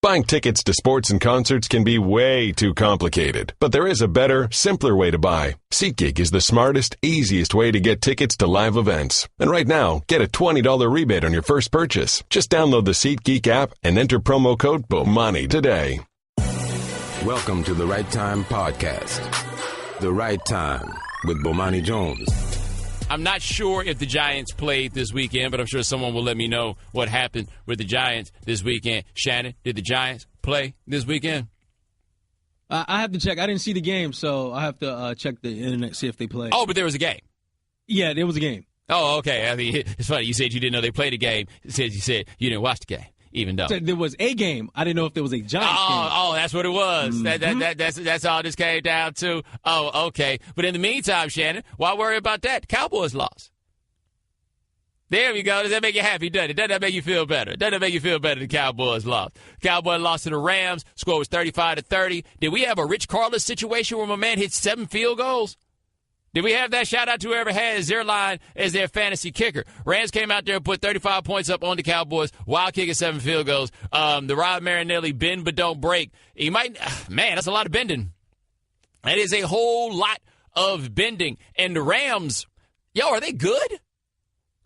Buying tickets to sports and concerts can be way too complicated, but there is a better, simpler way to buy. SeatGeek is the smartest, easiest way to get tickets to live events. And right now, get a $20 rebate on your first purchase. Just download the SeatGeek app and enter promo code Bomani today. Welcome to the Right Time Podcast. The Right Time with Bomani Jones. I'm not sure if the Giants played this weekend, but I'm sure someone will let me know what happened with the Giants this weekend. Shannon, did the Giants play this weekend? I have to check. I didn't see the game, so I have to check the internet, see if they played. Oh, but there was a game. Yeah, there was a game. Oh, okay. I mean, it's funny. You said you didn't know they played a game. You said you didn't watch the game, even though. There was a game. I didn't know if there was a Giants game. Oh, that's what it was. Mm-hmm. That's all this came down to. Oh, okay. But in the meantime, Shannon, why worry about that? The Cowboys lost. There we go. Does that make you happy, doesn't it? Doesn't that make you feel better? Doesn't that make you feel better the Cowboys lost? Cowboys lost to the Rams. Score was 35-30. Did we have a Rich Carlos situation where my man hit 7 field goals? Did we have that? Shout out to whoever has their line as their fantasy kicker. Rams came out there and put 35 points up on the Cowboys while kicking 7 field goals. The Rod Marinelli bend but don't break. He might, man, that's a lot of bending. That is a whole lot of bending. And the Rams, are they good?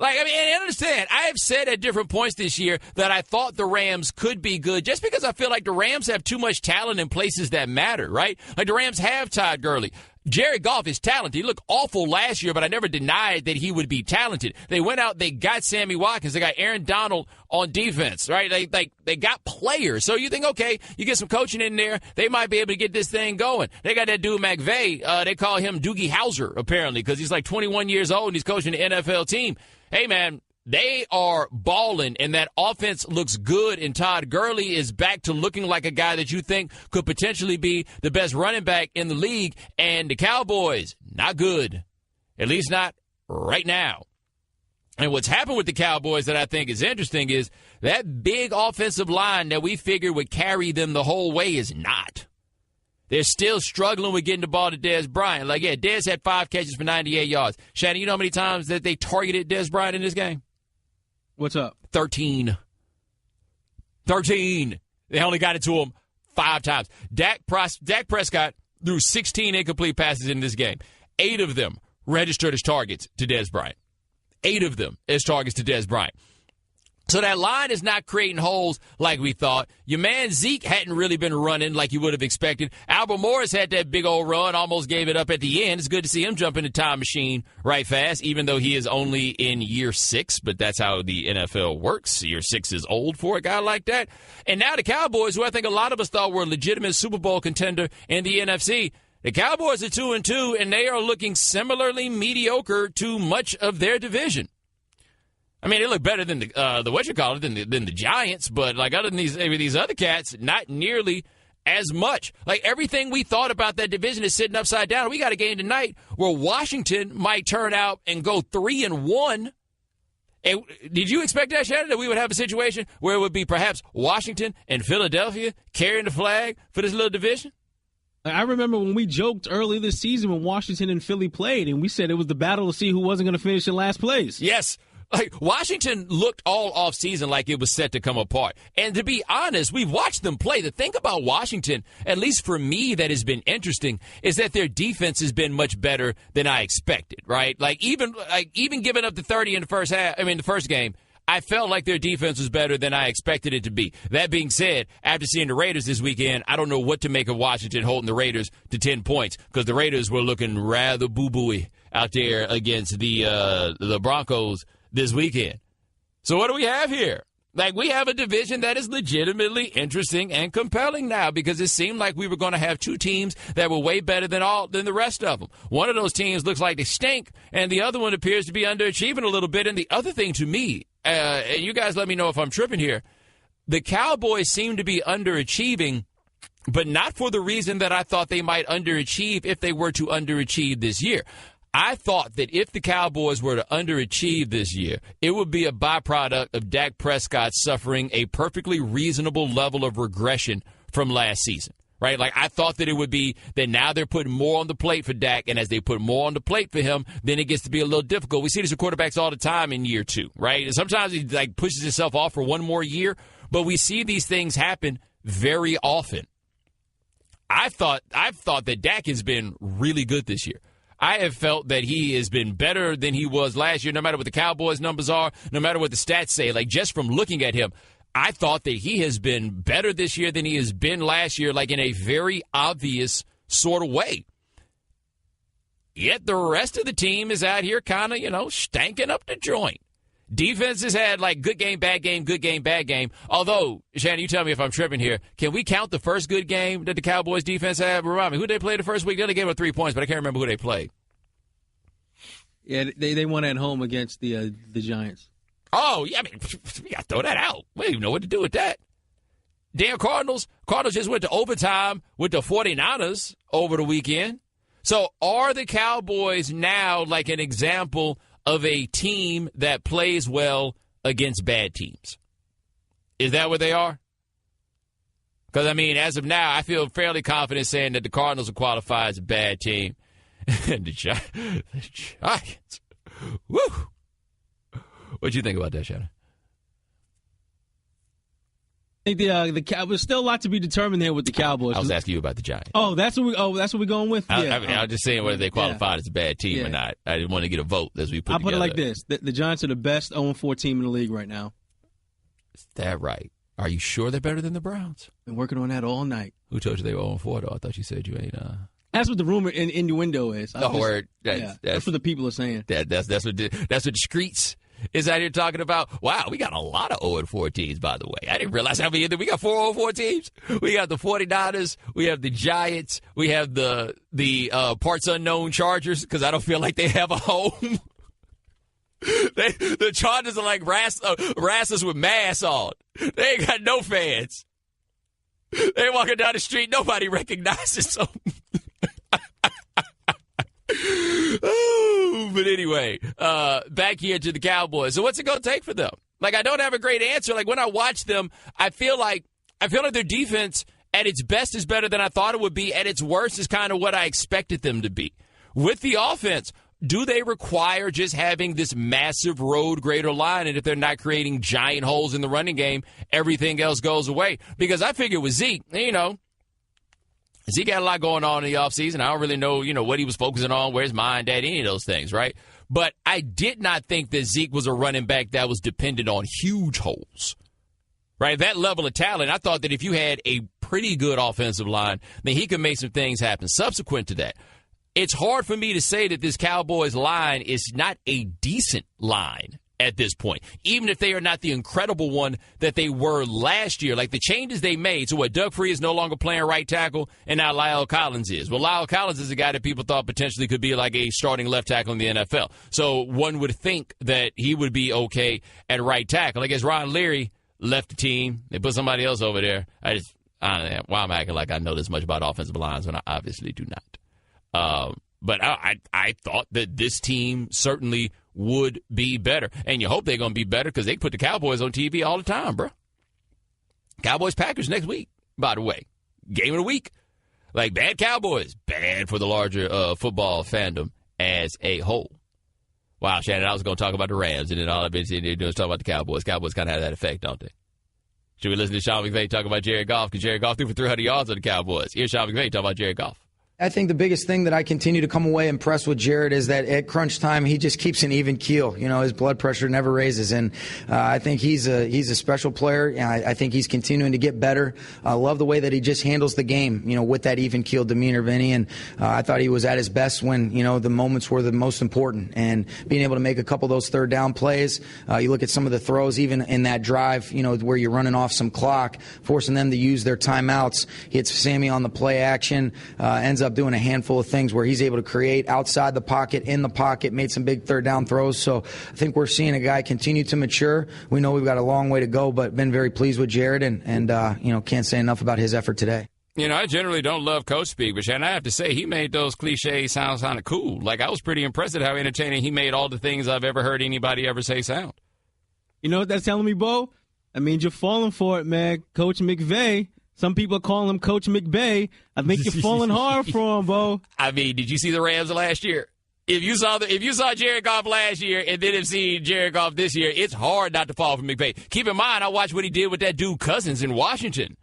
I understand. I have said at different points this year that I thought the Rams could be good just because I feel like the Rams have too much talent in places that matter, right? Like the Rams have Todd Gurley. Jared Goff is talented. He looked awful last year, but I never denied that he would be talented. They went out, they got Sammy Watkins, they got Aaron Donald on defense, right? They got players. So you think, okay, you get some coaching in there, they might be able to get this thing going. They got that dude McVay. They call him Doogie Howser, apparently, because he's like 21 years old and he's coaching the NFL team. Hey, man, they are balling, and that offense looks good, and Todd Gurley is back to looking like a guy that you think could potentially be the best running back in the league, and the Cowboys, not good, at least not right now. And what's happened with the Cowboys that I think is interesting is that big offensive line that we figured would carry them the whole way is not. They're still struggling with getting the ball to Dez Bryant. Dez had 5 catches for 98 yards. Shannon, you know how many times that they targeted Dez Bryant in this game? What's up? 13. They only got it to him 5 times. Dak Prescott threw 16 incomplete passes in this game. 8 of them registered as targets to Dez Bryant. 8 of them as targets to Dez Bryant. So that line is not creating holes like we thought. Your man Zeke hadn't really been running like you would have expected. Albert Morris had that big old run, almost gave it up at the end. It's good to see him jump in the time machine right fast, even though he is only in year 6, but that's how the NFL works. Year 6 is old for a guy like that. And now the Cowboys, who I think a lot of us thought were a legitimate Super Bowl contender in the NFC, the Cowboys are 2-2, and they are looking similarly mediocre to much of their division. I mean, they look better than than the Giants, but other than these other cats, not nearly as much. Everything we thought about that division is sitting upside down. We got a game tonight where Washington might turn out and go 3-1. And did you expect that, Shannon, that we would have a situation where it would be perhaps Washington and Philadelphia carrying the flag for this little division? I remember when we joked early this season when Washington and Philly played, and we said it was the battle to see who wasn't going to finish in last place. Yes. Washington looked all offseason like it was set to come apart. And to be honest, we've watched them play. The thing about Washington, at least for me, that has been interesting, is that their defense has been much better than I expected, right? Even giving up the 30 in the first game, I felt like their defense was better than I expected it to be. That being said, after seeing the Raiders this weekend, I don't know what to make of Washington holding the Raiders to 10 points because the Raiders were looking rather boo-booey out there against the Broncos this weekend. So what do we have here? We have a division that is legitimately interesting and compelling now because it seemed like we were going to have 2 teams that were way better than the rest of them. One of those teams looks like they stink, and the other one appears to be underachieving a little bit. And the other thing to me, and you guys let me know if I'm tripping here, the Cowboys seem to be underachieving, but not for the reason that I thought they might underachieve if they were to underachieve this year. I thought that if the Cowboys were to underachieve this year, it would be a byproduct of Dak Prescott suffering a perfectly reasonable level of regression from last season, right? I thought that it would be that now they're putting more on the plate for Dak, and as they put more on the plate for him, then it gets to be a little difficult. We see this with quarterbacks all the time in year 2, right? And sometimes he pushes himself off for one more year, but we see these things happen very often. I've thought that Dak has been really good this year. I have felt that he has been better than he was last year, no matter what the Cowboys numbers are, no matter what the stats say. Like, just from looking at him, I thought that he has been better this year than he has been last year, like in a very obvious sort of way. Yet the rest of the team is out here kind of, stanking up the joint. Defense has had, like, good game, bad game, good game, bad game. Although, Shannon, you tell me if I'm tripping here. Can we count the first good game that the Cowboys defense had? Remind me, who they played the first week? They only gave up 3 points, but I can't remember who they played. Yeah, they won at home against the Giants. Oh, yeah, I mean, we got to throw that out. We don't even know what to do with that. Damn Cardinals. Cardinals just went to overtime with the 49ers over the weekend. So are the Cowboys now like an example of a team that plays well against bad teams? Is that what they are? Because, I mean, as of now, I feel fairly confident saying that the Cardinals will qualify as a bad team. And the Giants. Woo! What'd you think about that, Shannon? I think there's still a lot to be determined there with the Cowboys. I was asking you about the Giants. Oh, that's what we're going with. Yeah. I was just saying whether they qualified as a bad team or not. I didn't want to get a vote as we put. I'll put it like this: the Giants are the best 0-4 team in the league right now. Is that right? Are you sure they're better than the Browns? Been working on that all night. Who told you they were 0-4 though? I thought you said you ain't. That's what the rumor in innuendo is. The word. That's what the people are saying. That's what the streets is out here talking about. Wow, we got a lot of 0-4 teams, by the way. I didn't realize how many. We got 4 0-4 teams. We got the 49ers. We have the Giants. We have the parts unknown Chargers, because I don't feel like they have a home. The Chargers are like rascals with masks on. They ain't got no fans. They walking down the street. Nobody recognizes them. But anyway, back here to the Cowboys. So what's it going to take for them? Like, I don't have a great answer. Like, when I watch them, I feel like their defense at its best is better than I thought it would be. At its worst is kind of what I expected them to be. With the offense, do they require just having this massive road grader line? And if they're not creating giant holes in the running game, everything else goes away? Because I figure with Zeke, Zeke had a lot going on in the offseason. I don't really know, what he was focusing on, where his mind at, any of those things, right? But I did not think that Zeke was a running back that was dependent on huge holes, right? That level of talent, I thought that if you had a pretty good offensive line, then he could make some things happen. Subsequent to that, it's hard for me to say that this Cowboys line is not a decent line at this point, even if they are not the incredible one that they were last year. Like, the changes they made. So what, Doug Free is no longer playing right tackle, and now Lyle Collins is. Well, Lyle Collins is a guy that people thought potentially could be like a starting left tackle in the NFL. So one would think that he would be okay at right tackle. I guess Ron Leary left the team. They put somebody else over there. I don't know why I'm acting like I know this much about offensive lines when I obviously do not. But I thought that this team certainly would be better. And you hope they're going to be better because they put the Cowboys on TV all the time, bro. Cowboys-Packers next week, by the way. Game of the week. Like, bad Cowboys. Bad for the larger football fandom as a whole. Wow, Shannon, I was going to talk about the Rams, and then all I've been sitting there doing is talking about the Cowboys. Cowboys kind of have that effect, don't they? Should we listen to Sean McVay talk about Jared Goff? Because Jared Goff threw for 300 yards on the Cowboys. Here's Sean McVay talk about Jared Goff. I think the biggest thing that I continue to come away impressed with Jared is that at crunch time, he just keeps an even keel. His blood pressure never raises. And I think he's a special player. And I think he's continuing to get better. I love the way that he just handles the game, with that even keel demeanor, Vinny. And I thought he was at his best when, the moments were the most important. And being able to make a couple of those third down plays, you look at some of the throws, even in that drive, where you're running off some clock, forcing them to use their timeouts. He hits Sammy on the play action, ends up doing a handful of things where he's able to create outside the pocket, in the pocket, made some big third down throws. So I think we're seeing a guy continue to mature. We know we've got a long way to go, but been very pleased with Jared and can't say enough about his effort today. I generally don't love coach speak, but Shannon, I have to say he made those cliches sound kind of cool. Like, I was pretty impressed at how entertaining he made all the things I've ever heard anybody ever say sound. You know what that's telling me, Bo? That means you're falling for it, man. Coach McVay. Some people call him Coach McVay. I think you're falling hard for him, Bo. I mean, did you see the Rams last year? If you saw Jared Goff last year and then have seen Jared Goff this year, it's hard not to fall for McVay. Keep in mind, I watched what he did with that dude Cousins in Washington.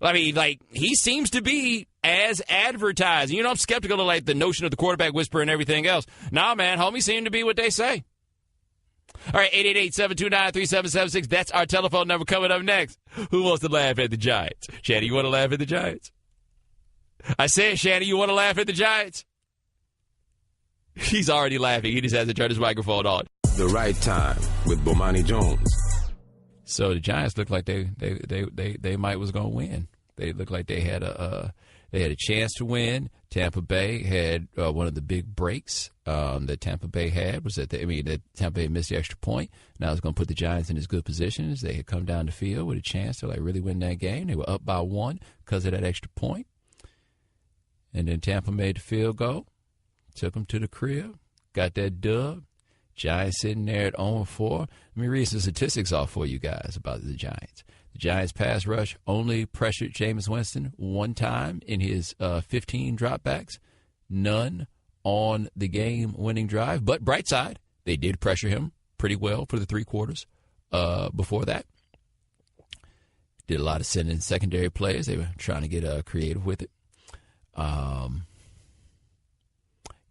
I mean, like, he seems to be as advertised. You know, I'm skeptical of, like, the notion of the quarterback whisperer and everything else. Nah, man, homies seem to be what they say. All right, 888-729-3776. That's our telephone number. Coming up next. Who wants to laugh at the Giants? Shannon, you want to laugh at the Giants? I said, Shannon, you want to laugh at the Giants? He's already laughing. He just hasn't turned his microphone on. The Right Time with Bomani Jones. So the Giants look like they might was going to win. They looked like they had a chance to win. Tampa Bay had one of the big breaks that Tampa Bay had was that that Tampa Bay missed the extra point. Now it's going to put the Giants in as good positions. They had come down the field with a chance to like really win that game. They were up by 1 because of that extra point. And then Tampa made the field goal, took them to the crib, got that dub. Giants sitting there at 0-4. Let me read some statistics off for you guys about the Giants. The Giants' pass rush only pressured Jameis Winston 1 time in his 15 dropbacks, none on the game-winning drive. But bright side, they did pressure him pretty well for the 3 quarters before that. Did a lot of sending secondary plays. They were trying to get creative with it.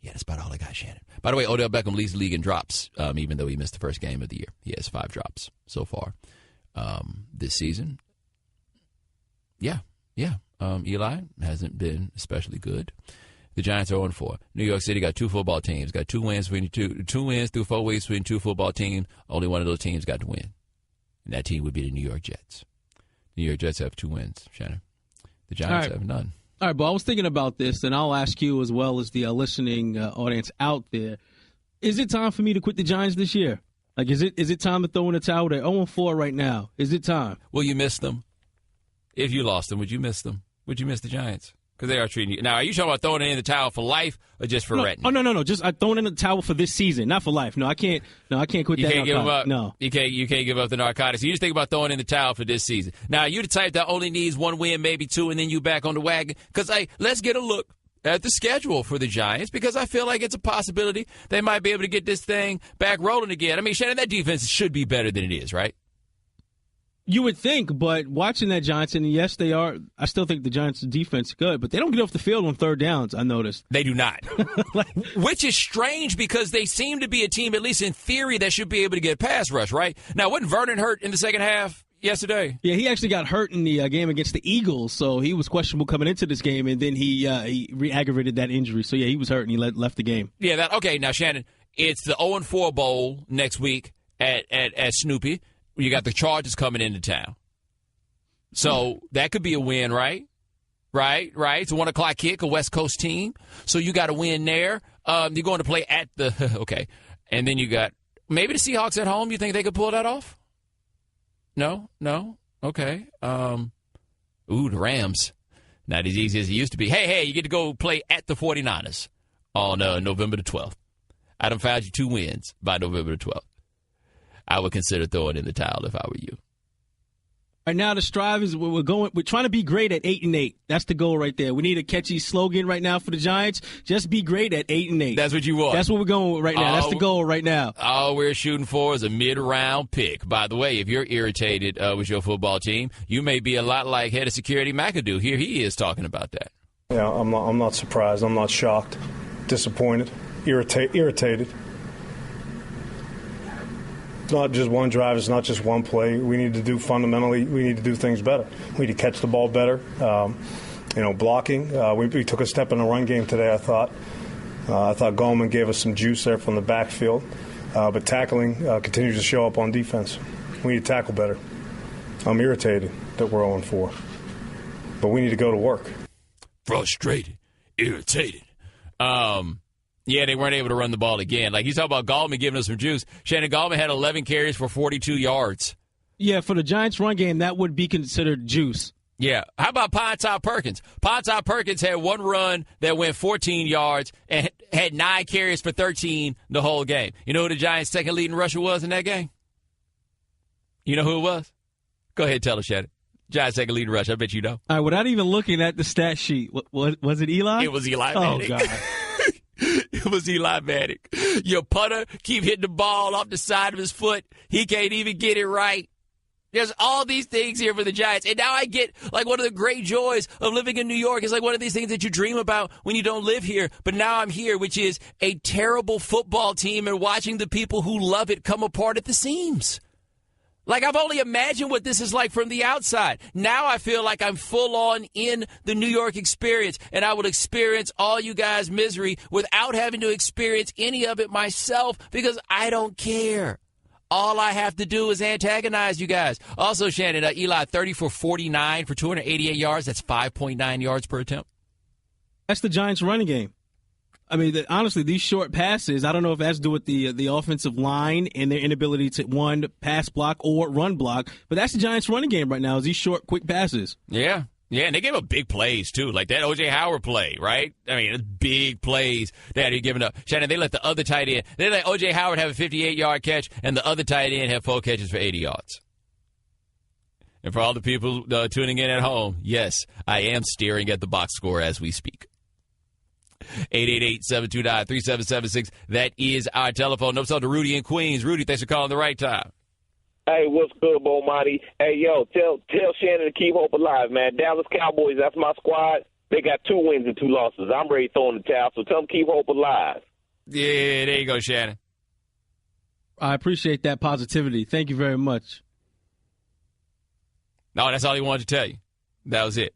Yeah, that's about all I got, Shannon. By the way, Odell Beckham leads the league in drops, even though he missed the first game of the year. He has 5 drops so far this season. Yeah. Eli hasn't been especially good. The Giants are 0-4. New York City got 2 football teams. Got 2 wins through 4 weeks between 2 football teams. Only one of those teams got to win. And that team would be the New York Jets. The New York Jets have 2 wins, Shannon. The Giants have none. All right, but I was thinking about this, and I'll ask you as well as the listening audience out there. Is it time for me to quit the Giants this year? Like, is it time to throw in the towel? They're 0-4 right now. Is it time? Will you miss them? If you lost them, would you miss them? Would you miss the Giants? Because they are treating you. Now, are you talking about throwing it in the towel for life or just for renting? Oh, no. Just I throwing in the towel for this season, not for life. No, I can't quit you that. Can't give them up. No. You can't give up the narcotics. You just think about throwing in the towel for this season. Now, you the type that only needs 1 win, maybe 2, and then you back on the wagon. Because, hey, let's get a look at the schedule for the Giants because I feel like it's a possibility they might be able to get this thing back rolling again. I mean, Shannon, that defense should be better than it is, right? You would think, but watching that Giants, and yes, they are. I still think the Giants' defense is good, but they don't get off the field on 3rd downs, I noticed. They do not. Which is strange because they seem to be a team, at least in theory, that should be able to get pass rush, right? Now, wasn't Vernon hurt in the second half yesterday? Yeah, he actually got hurt in the game against the Eagles, so he was questionable coming into this game, and then he re-aggravated that injury. So, yeah, he was hurt, and he left the game. Yeah, okay. Now, Shannon, it's the 0-4 Bowl next week at Snoopy. You got the Chargers coming into town. So that could be a win, right? Right. It's a 1 o'clock kick, a West Coast team. So you got a win there. You're going to play at the – okay. And then you got maybe the Seahawks at home. You think they could pull that off? No? Okay. The Rams. Not as easy as it used to be. Hey, you get to go play at the 49ers on November the 12th. I done found you 2 wins by November the 12th. I would consider throwing in the towel if I were you. Right now, the strive is we're trying to be great at 8-8. That's the goal right there. We need a catchy slogan right now for the Giants. Just be great at 8-8. That's what you want. That's what we're going with right now. That's the goal right now. All we're shooting for is a mid-round pick. By the way, if you're irritated with your football team, you may be a lot like head of security McAdoo. Here he is talking about that. Yeah, I'm not surprised. I'm not shocked. Disappointed. Irritated. It's not just one drive. It's not just one play. We need to do things better. We need to catch the ball better. Blocking. We took a step in the run game today, I thought. I thought Gallman gave us some juice there from the backfield. But tackling continues to show up on defense. We need to tackle better. I'm irritated that we're 0-4. But we need to go to work. Frustrated. Irritated. Yeah, they weren't able to run the ball again. Like, you talk about Gallman giving us some juice. Shannon, Gallman had 11 carries for 42 yards. Yeah, for the Giants' run game, that would be considered juice. Yeah. How about Pontob Perkins? Pontob Perkins had 1 run that went 14 yards and had 9 carries for 13 the whole game. You know who the Giants' second leading rusher was in that game? You know who it was? Go ahead, tell us, Shannon. Giants' second leading rusher. I bet you know. All right, without even looking at the stat sheet, was it Eli? It was Eli Manning. Oh, God. It was Eli Manning. Your punter keep hitting the ball off the side of his foot. He can't even get it right. There's all these things here for the Giants. And now I get, like, one of the great joys of living in New York is like one of these things that you dream about when you don't live here. But now I'm here, which is a terrible football team and watching the people who love it come apart at the seams. Like, I've only imagined what this is like from the outside. Now I feel like I'm full on in the New York experience, and I will experience all you guys' misery without having to experience any of it myself because I don't care. All I have to do is antagonize you guys. Also, Shannon, Eli, 30 for 49 for 288 yards. That's 5.9 yards per attempt. That's the Giants' running game. I mean, honestly, these short passes, I don't know if that's to do with the offensive line and their inability to, one, pass block or run block, but that's the Giants' running game right now is these short, quick passes. Yeah. Yeah, and they gave up big plays, too, like that O.J. Howard play, right? I mean, it's big plays that are giving up. Shannon, they let the other tight end, they let O.J. Howard have a 58-yard catch, and the other tight end have 4 catches for 80 yards. And for all the people tuning in at home, yes, I am staring at the box score as we speak. 888-729-3776. That is our telephone. No, so to Rudy in Queens. Rudy, thanks for calling the right time. Hey, what's good, Bomani? Hey, yo, tell Shannon to keep hope alive, man. Dallas Cowboys, that's my squad. They got 2 wins and 2 losses. I'm ready to throw in the towel, so tell them to keep hope alive. Yeah, there you go, Shannon. I appreciate that positivity. Thank you very much. No, that's all he wanted to tell you. That was it.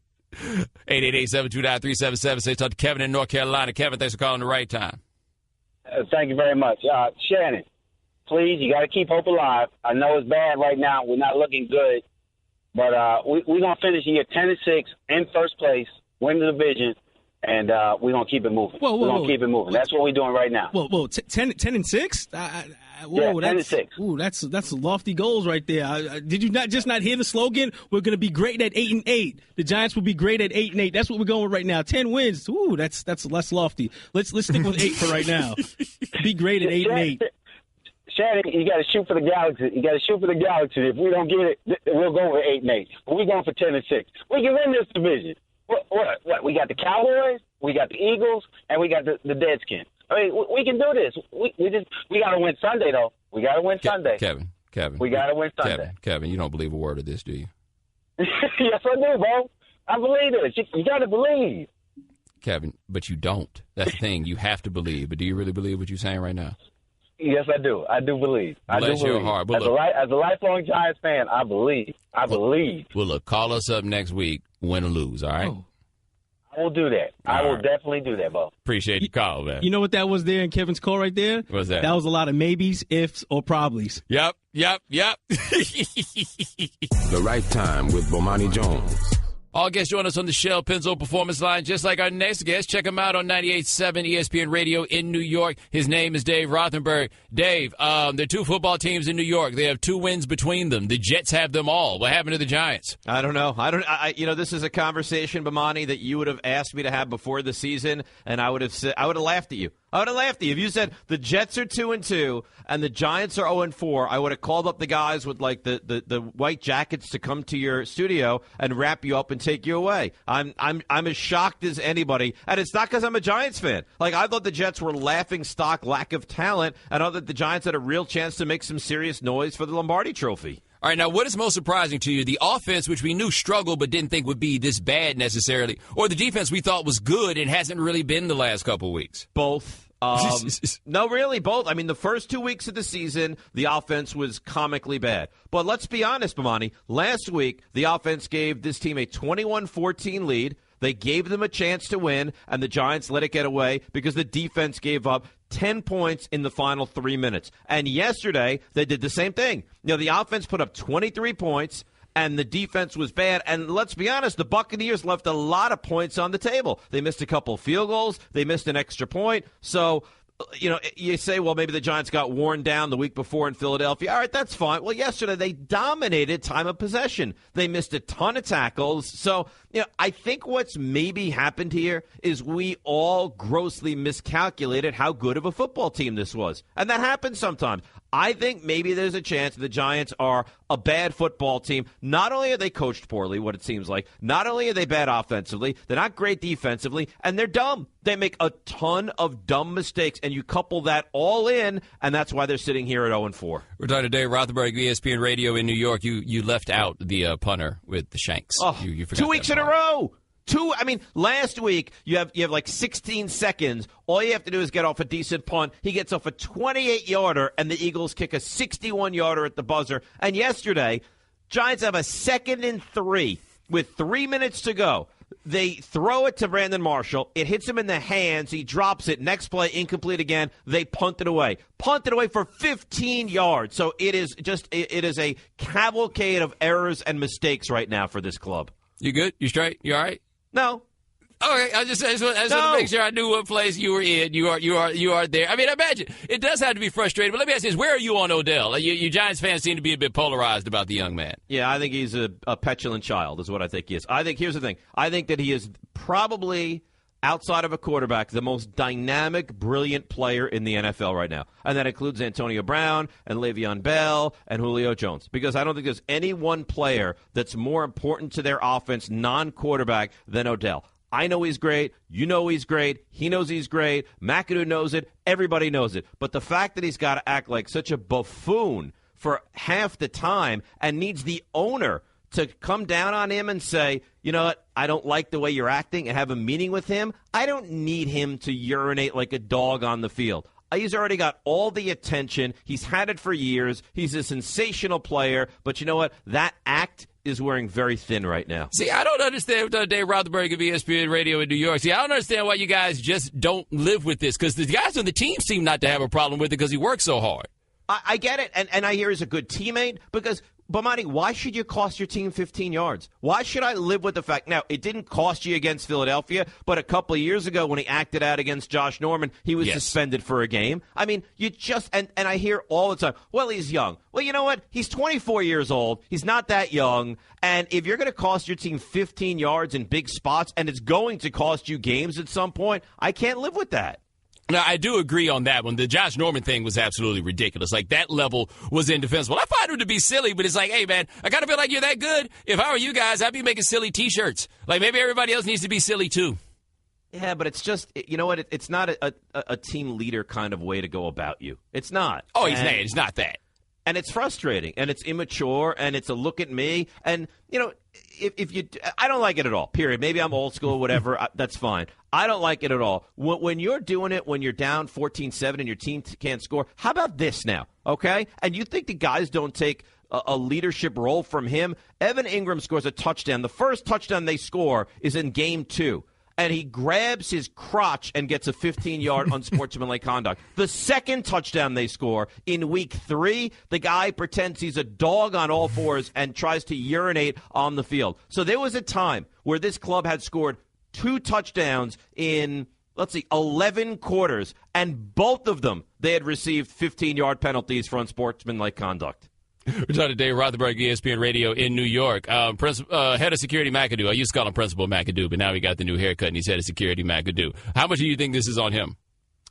888-729-3776. Talk to Kevin in North Carolina. Kevin, thanks for calling the right time. Thank you very much. Shannon, please, you got to keep hope alive. I know it's bad right now. We're not looking good. But we're going to finish the year 10-6 in first place, win the division, and we're going to keep it moving. We're going to keep it moving. That's what we're doing right now. 10-6? Yeah, 10-6. Ooh, that's lofty goals right there. Did you not hear the slogan? We're going to be great at 8-8. The Giants will be great at 8-8. That's what we're going with right now. 10 wins. Ooh, that's less lofty. Let's stick with 8 for right now. Be great at 8-8. Shannon, you got to shoot for the Galaxy. You got to shoot for the Galaxy. If we don't get it, we'll go with 8-8. But we're going for 10-6. We can win this division. What? We got the Cowboys, we got the Eagles, and we got the Deadskins. I mean, we can do this. We got to win Sunday, though. We got to win Sunday. Kevin. We got to win Sunday. Kevin, you don't believe a word of this, do you? Yes, I do, bro. I believe this. You got to believe. Kevin, but you don't. That's the thing. You have to believe. But do you really believe what you're saying right now? Yes, I do. I do believe. Bless your heart. As a lifelong Giants fan, I believe. Well, look, call us up next week, win or lose, all right? Oh. I will do that. I will definitely do that, Bo. Appreciate your call, man. You know what that was there in Kevin's call right there? What's that? That was a lot of maybes, ifs, or probablys. Yep. The Right Time with Bomani Jones. All guests join us on the Shell Pennzoil Performance Line, just like our next guest. Check him out on 98.7 ESPN Radio in New York. His name is Dave Rothenberg. Dave, there are 2 football teams in New York. They have 2 wins between them. The Jets have them all. What happened to the Giants? I don't know. This is a conversation, Bomani, that you would have asked me to have before the season, and I would have laughed at you. I would have laughed at you. If you said the Jets are 2-2 and the Giants are 0-4, I would have called up the guys with like the white jackets to come to your studio and wrap you up and take you away. I'm as shocked as anybody, and it's not because I'm a Giants fan. Like, I thought the Jets were laughing stock lack of talent, and I thought the Giants had a real chance to make some serious noise for the Lombardi Trophy. All right, now what is most surprising to you? The offense, which we knew struggled but didn't think would be this bad necessarily, or the defense we thought was good and hasn't really been the last couple of weeks? Both. No, really, both. I mean, the first 2 weeks of the season, the offense was comically bad. But let's be honest, Bomani. Last week, the offense gave this team a 21-14 lead. They gave them a chance to win, and the Giants let it get away because the defense gave up 10 points in the final 3 minutes. And yesterday, they did the same thing. The offense put up 23 points, and the defense was bad. And let's be honest, the Buccaneers left a lot of points on the table. They missed a couple of field goals. They missed an extra point. So, you say, well, maybe the Giants got worn down the week before in Philadelphia. All right, that's fine. Well, yesterday they dominated time of possession. They missed a ton of tackles. So, I think what's maybe happened here is we all grossly miscalculated how good of a football team this was. And that happens sometimes. I think maybe there's a chance the Giants are a bad football team. Not only are they coached poorly, what it seems like, not only are they bad offensively, they're not great defensively, and they're dumb. They make a ton of dumb mistakes, and you couple that all in, and that's why they're sitting here at 0-4. We're talking to Dave Rothenberg, ESPN Radio in New York. You left out the punter with the Shanks. Oh, you forgot 2 weeks in a row. Last week you have like 16 seconds. All you have to do is get off a decent punt. He gets off a 28-yarder, and the Eagles kick a 61-yarder at the buzzer. And yesterday, Giants have a 2nd and 3 with 3 minutes to go. They throw it to Brandon Marshall. It hits him in the hands. He drops it. Next play, incomplete again. They punt it away. Punted away for 15 yards. So it is a cavalcade of errors and mistakes right now for this club. You good? You straight? You all right? No. Okay, I just want to make sure I knew what place you were in. You are there. I mean, imagine it does have to be frustrating. But let me ask you this: where are you on Odell? You Giants fans seem to be a bit polarized about the young man. Yeah, I think he's a petulant child, is what I think he is. I think here's the thing: I think that he is probably, outside of a quarterback, the most dynamic, brilliant player in the NFL right now, and that includes Antonio Brown and Le'Veon Bell and Julio Jones. Because I don't think there's any one player that's more important to their offense, non-quarterback, than Odell. I know he's great. You know he's great. He knows he's great. McAdoo knows it. Everybody knows it. But the fact that he's got to act like such a buffoon for half the time and needs the owner to come down on him and say, you know what, I don't like the way you're acting, and have a meeting with him, I don't need him to urinate like a dog on the field. He's already got all the attention. He's had it for years. He's a sensational player. But you know what? That act is wearing very thin right now. See, I don't understand Dave Rothenberg of ESPN Radio in New York. See, I don't understand why you guys just don't live with this, because the guys on the team seem not to have a problem with it because he works so hard. I get it, and I hear he's a good teammate, because, Bomani, why should you cost your team 15 yards? Why should I live with the fact? Now, it didn't cost you against Philadelphia, but a couple of years ago when he acted out against Josh Norman, he was suspended for a game. I mean, you just, and I hear all the time, well, he's young. Well, you know what? He's 24 years old. He's not that young. And if you're going to cost your team 15 yards in big spots, and it's going to cost you games at some point, I can't live with that. Now, I do agree on that one. The Josh Norman thing was absolutely ridiculous. Like, that level was indefensible. I find him to be silly, but it's like, hey, man, I kind of feel like you're that good. If I were you guys, I'd be making silly T-shirts. Like, maybe everybody else needs to be silly, too. Yeah, but it's just, you know what? It's not a team leader kind of way to go about you. It's not. Oh, he's not that. And it's frustrating, and it's immature, and it's a look at me. And, you know, if you – I don't like it at all, period. Maybe I'm old school, whatever. That's fine. I don't like it at all. When you're doing it, when you're down 14-7 and your team can't score, how about this now, okay? And you think the guys don't take a leadership role from him? Evan Ingram scores a touchdown. The first touchdown they score is in Game 2. And he grabs his crotch and gets a 15-yard unsportsmanlike conduct. The second touchdown they score in Week 3, the guy pretends he's a dog on all fours and tries to urinate on the field. So there was a time where this club had scored 2 touchdowns in, 11 quarters, and both of them they had received 15-yard penalties for unsportsmanlike conduct. We're talking to Dave Rothenberg, ESPN Radio in New York. Head of security McAdoo. I used to call him Principal McAdoo, but now he got the new haircut and he's head of security McAdoo. How much do you think this is on him?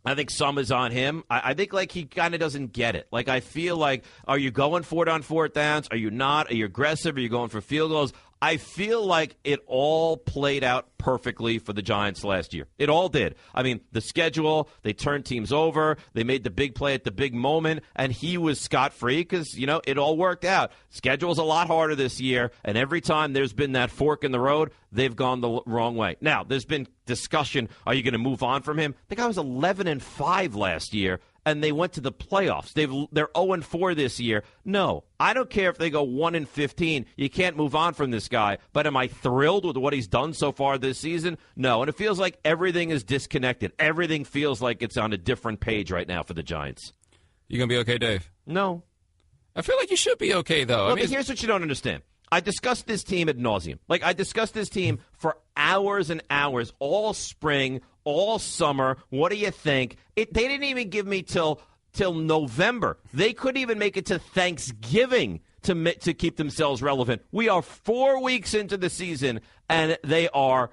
I think some is on him. I think, he kind of doesn't get it. I feel like, are you going for it on 4th downs? Are you not? Are you aggressive? Are you going for field goals? I feel like it all played out perfectly for the Giants last year. It all did. I mean, the schedule, they turned teams over, they made the big play at the big moment, and he was scot-free because, it all worked out. Schedule's a lot harder this year, and every time there's been that fork in the road, they've gone the wrong way. Now, there's been discussion, are you going to move on from him? The guy was 11-5 last year, and they went to the playoffs. They're 0-4 this year. No, I don't care if they go 1-15. You can't move on from this guy. But am I thrilled with what he's done so far this season? No, and it feels like everything is disconnected. Everything feels like it's on a different page right now for the Giants. You going to be okay, Dave? No. I feel like you should be okay, though. Well, here's what you don't understand. I discussed this team ad nauseum. I discussed this team for hours and hours, all spring, all summer. What do you think? They didn't even give me till November. They couldn't even make it to Thanksgiving to keep themselves relevant. We are 4 weeks into the season, and they are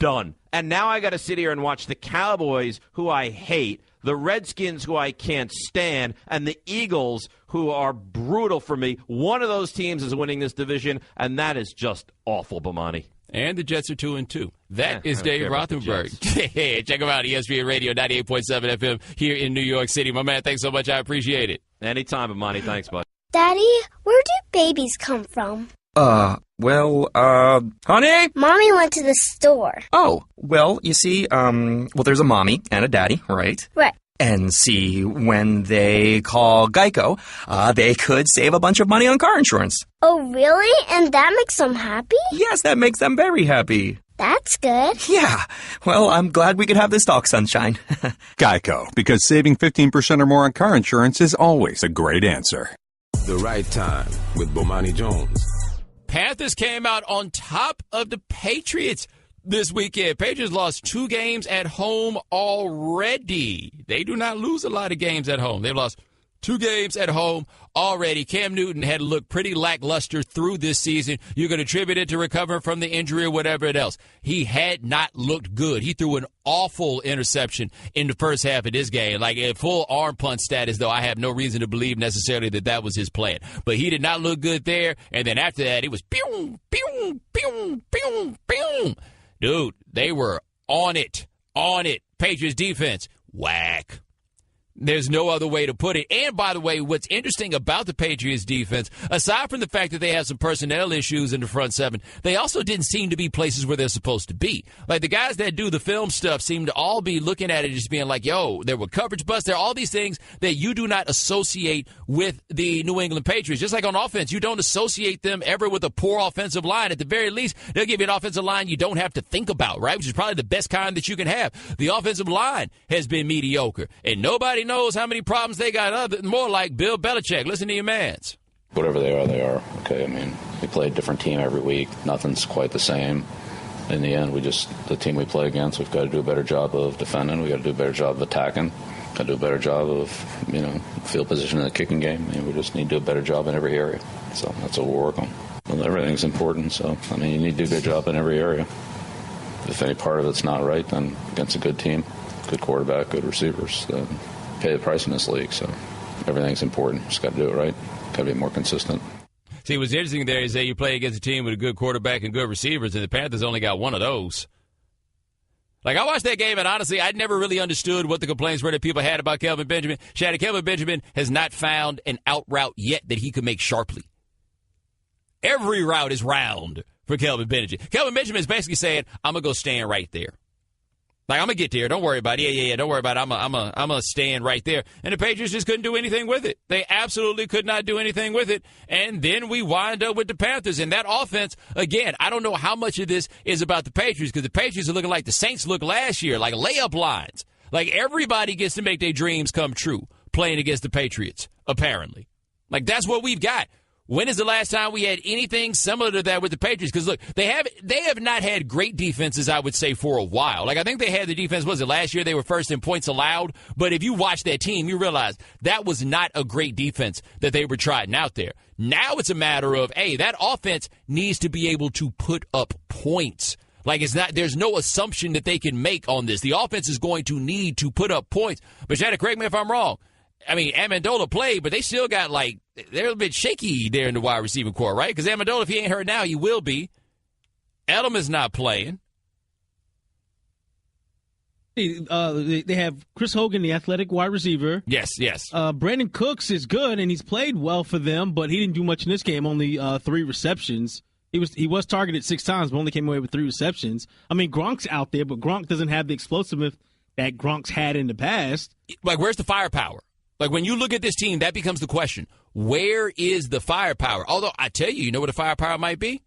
done. And now I got to sit here and watch the Cowboys, who I hate, the Redskins, who I can't stand, and the Eagles, who are brutal for me. One of those teams is winning this division, and that is just awful, Bomani. And the Jets are 2-2. That is Dave Rothenberg. Check him out, ESPN Radio, 98.7 FM here in New York City. My man, thanks so much. I appreciate it. Anytime, Bomani. Thanks, bud. Daddy, where do babies come from? Honey? Mommy went to the store. Oh, well, you see, there's a mommy and a daddy, right? Right. And see, when they call Geico, they could save a bunch of money on car insurance. Oh, really? And that makes them happy? Yes, that makes them very happy. That's good. Yeah. Well, I'm glad we could have this talk, Sunshine. Geico, because saving 15% or more on car insurance is always a great answer. The Right Time with Bomani Jones. Panthers came out on top of the Patriots this weekend. Patriots lost 2 games at home already. They do not lose a lot of games at home. They've lost 2 games at home already. Cam Newton had looked pretty lackluster through this season. You could attribute it to recovering from the injury or whatever else. He had not looked good. He threw an awful interception in the first half of this game, like a full arm punt status, though I have no reason to believe necessarily that was his plan. But he did not look good there. And then after that, it was pew, pew, pew, pew, pew. Dude, they were on it. Patriots defense, whack. There's no other way to put it. And, by the way, what's interesting about the Patriots defense, aside from the fact that they have some personnel issues in the front seven, they also didn't seem to be places where they're supposed to be. Like, the guys that do the film stuff seem to all be looking at it just being like, yo, there were coverage busts. There are all these things that you do not associate with the New England Patriots. Just like on offense, you don't associate them ever with a poor offensive line. At the very least, they'll give you an offensive line you don't have to think about, right? Which is probably the best kind that you can have. The offensive line has been mediocre, and nobody knows how many problems they got. More like Bill Belichick. Listen to your mans. Whatever they are. Okay, I mean, we play a different team every week. Nothing's quite the same. In the end, the team we play against, we've got to do a better job of defending. We've got to do a better job of attacking. Got to do a better job of, field position in the kicking game. I mean, we just need to do a better job in every area. So that's what we'll work on. Well, everything's important. So, you need to do a good job in every area. If any part of it's not right, then against a good team, good quarterback, good receivers, then pay the price in this league. So everything's important. Just got to do it right. Got to be more consistent. See, what's interesting there is that you play against a team with a good quarterback and good receivers, and the Panthers only got one of those. Like, I watched that game, and honestly, I never really understood what the complaints were that people had about Kelvin Benjamin. Shannon, Kelvin Benjamin has not found an out route yet that he could make sharply. Every route is round for Kelvin Benjamin. Kelvin Benjamin is basically saying, I'm going to go stand right there. Like, I'm going to get there. Don't worry about it. Yeah. Don't worry about it. I'm going to stand right there. And the Patriots just couldn't do anything with it. They absolutely could not do anything with it. And then we wind up with the Panthers. And that offense, again, I don't know how much of this is about the Patriots, because the Patriots are looking like the Saints looked last year, like layup lines. Like, everybody gets to make their dreams come true playing against the Patriots, apparently. Like, that's what we've got. When is the last time we had anything similar to that with the Patriots? Because, look, they have not had great defenses, I would say, for a while. Like, I think they had the defense, was it last year? They were first in points allowed. But if you watch that team, you realize that was not a great defense that they were trying out there. Now it's a matter of, hey, that offense needs to be able to put up points. Like, there's no assumption that they can make on this. The offense is going to need to put up points. But, Shannon, correct me if I'm wrong. I mean, Amendola played, but they still got, they're a bit shaky there in the wide receiving corps, right? Because Amendola, if he ain't hurt now, he will be. Edelman's not playing. They have Chris Hogan, the athletic wide receiver. Yes. Brandon Cooks is good, and he's played well for them, but he didn't do much in this game, only 3 receptions. He was targeted 6 times, but only came away with 3 receptions. I mean, Gronk's out there, but Gronk doesn't have the explosiveness that Gronk's had in the past. Like, where's the firepower? Like, when you look at this team, that becomes the question. Where is the firepower? Although, I tell you, know what the firepower might be?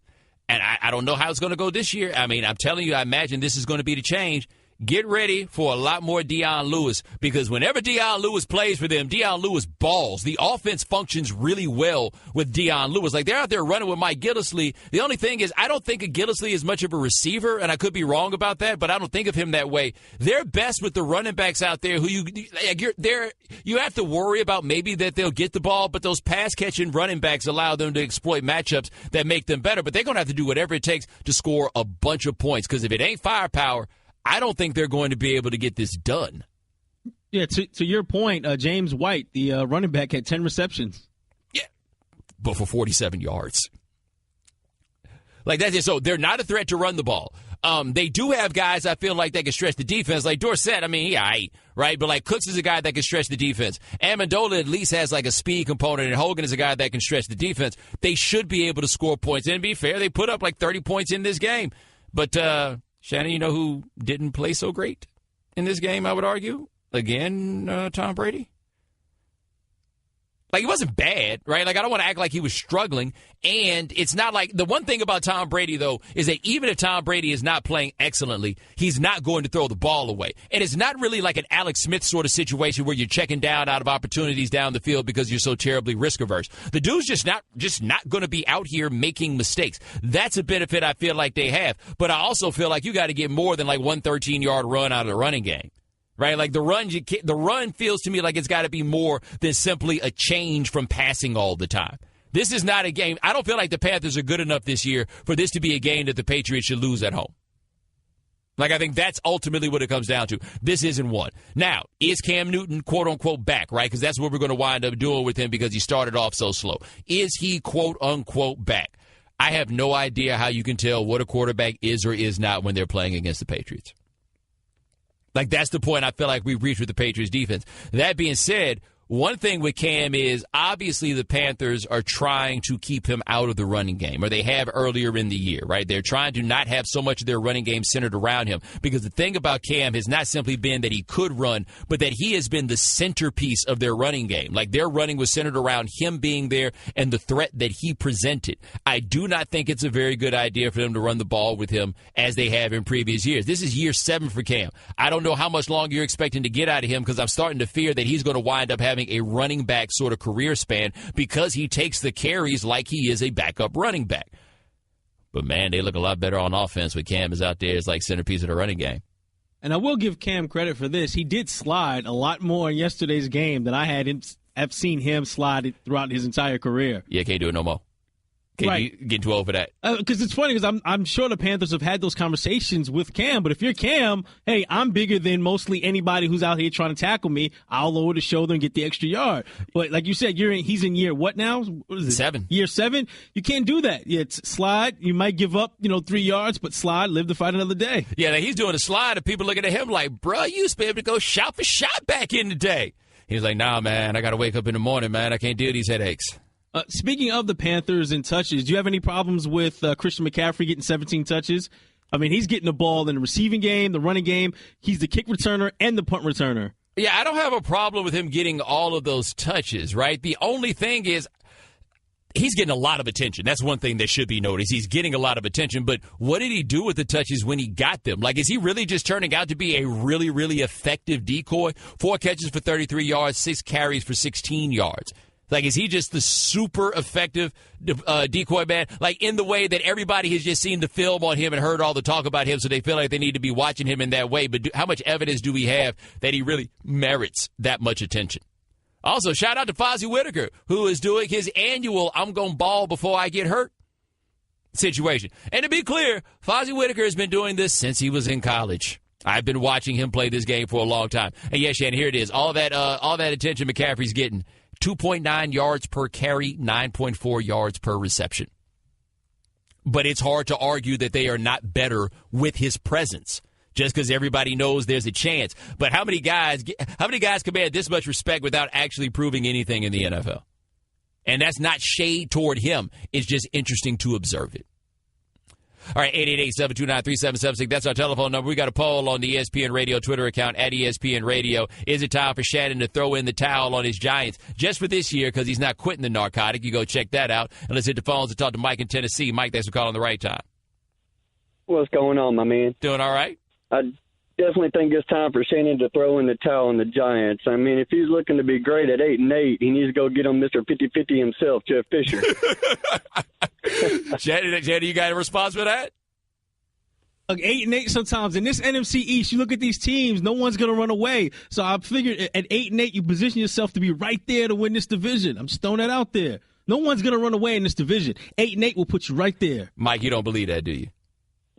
And I don't know how it's going to go this year. I mean, I'm telling you, I imagine this is going to be the change. get ready for a lot more Dion Lewis, because whenever Dion Lewis plays for them, Dion Lewis balls. The offense functions really well with Dion Lewis. Like, they're out there running with Mike Gillislee. The only thing is, I don't think of Gillislee as much of a receiver, and I could be wrong about that, but I don't think of him that way. They're best with the running backs out there who you have to worry about maybe that they'll get the ball, but those pass-catching running backs allow them to exploit matchups that make them better. But they're going to have to do whatever it takes to score a bunch of points, because if it ain't firepower, I don't think they're going to be able to get this done. Yeah, to your point, James White, the running back, had 10 receptions. Yeah, but for 47 yards. Like, that's it. So they're not a threat to run the ball. They do have guys I feel like they can stretch the defense. Like Dorsett, I mean, yeah, right? But like Cooks is a guy that can stretch the defense. Amendola at least has like a speed component, and Hogan is a guy that can stretch the defense. They should be able to score points. And to be fair, they put up like 30 points in this game. But, Shannon, you know who didn't play so great in this game, I would argue? Again, Tom Brady. Like, he wasn't bad, right? Like, I don't want to act like he was struggling. And it's not like, the one thing about Tom Brady, though, is that even if Tom Brady is not playing excellently, he's not going to throw the ball away. And it's not really like an Alex Smith sort of situation where you're checking down out of opportunities down the field because you're so terribly risk averse. The dude's just not going to be out here making mistakes. That's a benefit I feel like they have. But I also feel like you got to get more than like one 13-yard run out of the running game. Right, like the run feels to me like it's got to be more than simply a change from passing all the time. This is not a game. I don't feel like the Panthers are good enough this year for this to be a game that the Patriots should lose at home. Like, I think that's ultimately what it comes down to. This isn't one. Now, is Cam Newton, quote-unquote, back, right? Because that's what we're going to wind up doing with him because he started off so slow. Is he, quote-unquote, back? I have no idea how you can tell what a quarterback is or is not when they're playing against the Patriots. Like, that's the point I feel like we've reached with the Patriots defense. That being said, one thing with Cam is obviously the Panthers are trying to keep him out of the running game, or they have earlier in the year, right? They're trying to not have so much of their running game centered around him, because the thing about Cam has not simply been that he could run, but that he has been the centerpiece of their running game. Like, their running was centered around him being there and the threat that he presented. I do not think it's a very good idea for them to run the ball with him as they have in previous years. This is year 7 for Cam. I don't know how much longer you're expecting to get out of him, because I'm starting to fear that he's going to wind up having a running back sort of career span because he takes the carries like he is a backup running back. But, man, they look a lot better on offense when Cam is out there as like centerpiece of the running game. And I will give Cam credit for this. He did slide a lot more in yesterday's game than I have seen him slide throughout his entire career. Yeah, can't do it no more. Right. Getting too old for that. Because it's funny, because I'm sure the Panthers have had those conversations with Cam, but if you're Cam, hey, I'm bigger than mostly anybody who's out here trying to tackle me. I'll lower the shoulder and get the extra yard. But like you said, he's in year what now? What is it? 7. Year 7? You can't do that. Yeah, it's slide. You might give up, 3 yards, but slide, live to fight another day. Yeah, he's doing a slide, and people looking at him like, bro, you used to be able to go shot for shot back in the day. He's like, nah, man, I got to wake up in the morning, man. I can't deal with these headaches. Speaking of the Panthers and touches, do you have any problems with Christian McCaffrey getting 17 touches? I mean, he's getting the ball in the receiving game, the running game. He's the kick returner and the punt returner. Yeah, I don't have a problem with him getting all of those touches, right? The only thing is he's getting a lot of attention. That's one thing that should be noticed. He's getting a lot of attention, but what did he do with the touches when he got them? Like, is he really just turning out to be a really, really effective decoy? 4 catches for 33 yards, 6 carries for 16 yards. Like, is he just the super effective decoy man? Like, in the way that everybody has just seen the film on him and heard all the talk about him, so they feel like they need to be watching him in that way. But how much evidence do we have that he really merits that much attention? Also, shout out to Fozzie Whitaker, who is doing his annual I'm going to ball before I get hurt situation. And to be clear, Fozzie Whitaker has been doing this since he was in college. I've been watching him play this game for a long time. And yes, Shannon, here it is. All that attention McCaffrey's getting. 2.9 yards per carry, 9.4 yards per reception. But it's hard to argue that they are not better with his presence, just because everybody knows there's a chance. But how many guys command this much respect without actually proving anything in the NFL? And that's not shade toward him. It's just interesting to observe it. All right, 888-729-3776. That's our telephone number. We got a poll on the ESPN Radio Twitter account at ESPN Radio. Is it time for Shannon to throw in the towel on his Giants just for this year because he's not quitting the narcotic? You go check that out. And let's hit the phones and talk to Mike in Tennessee. Mike, thanks for calling the right time. What's going on, my man? Doing all right? definitely think it's time for Shannon to throw in the towel on the Giants. I mean, if he's looking to be great at 8-8, he needs to go get him Mr. 50-50 himself, Jeff Fisher. Shannon, you got a response for that? Look, 8-8 sometimes. In this NFC East, you look at these teams, no one's going to run away. So I figured at 8-8, you position yourself to be right there to win this division. I'm just throwing that out there. No one's going to run away in this division. 8-8 will put you right there. Mike, you don't believe that, do you?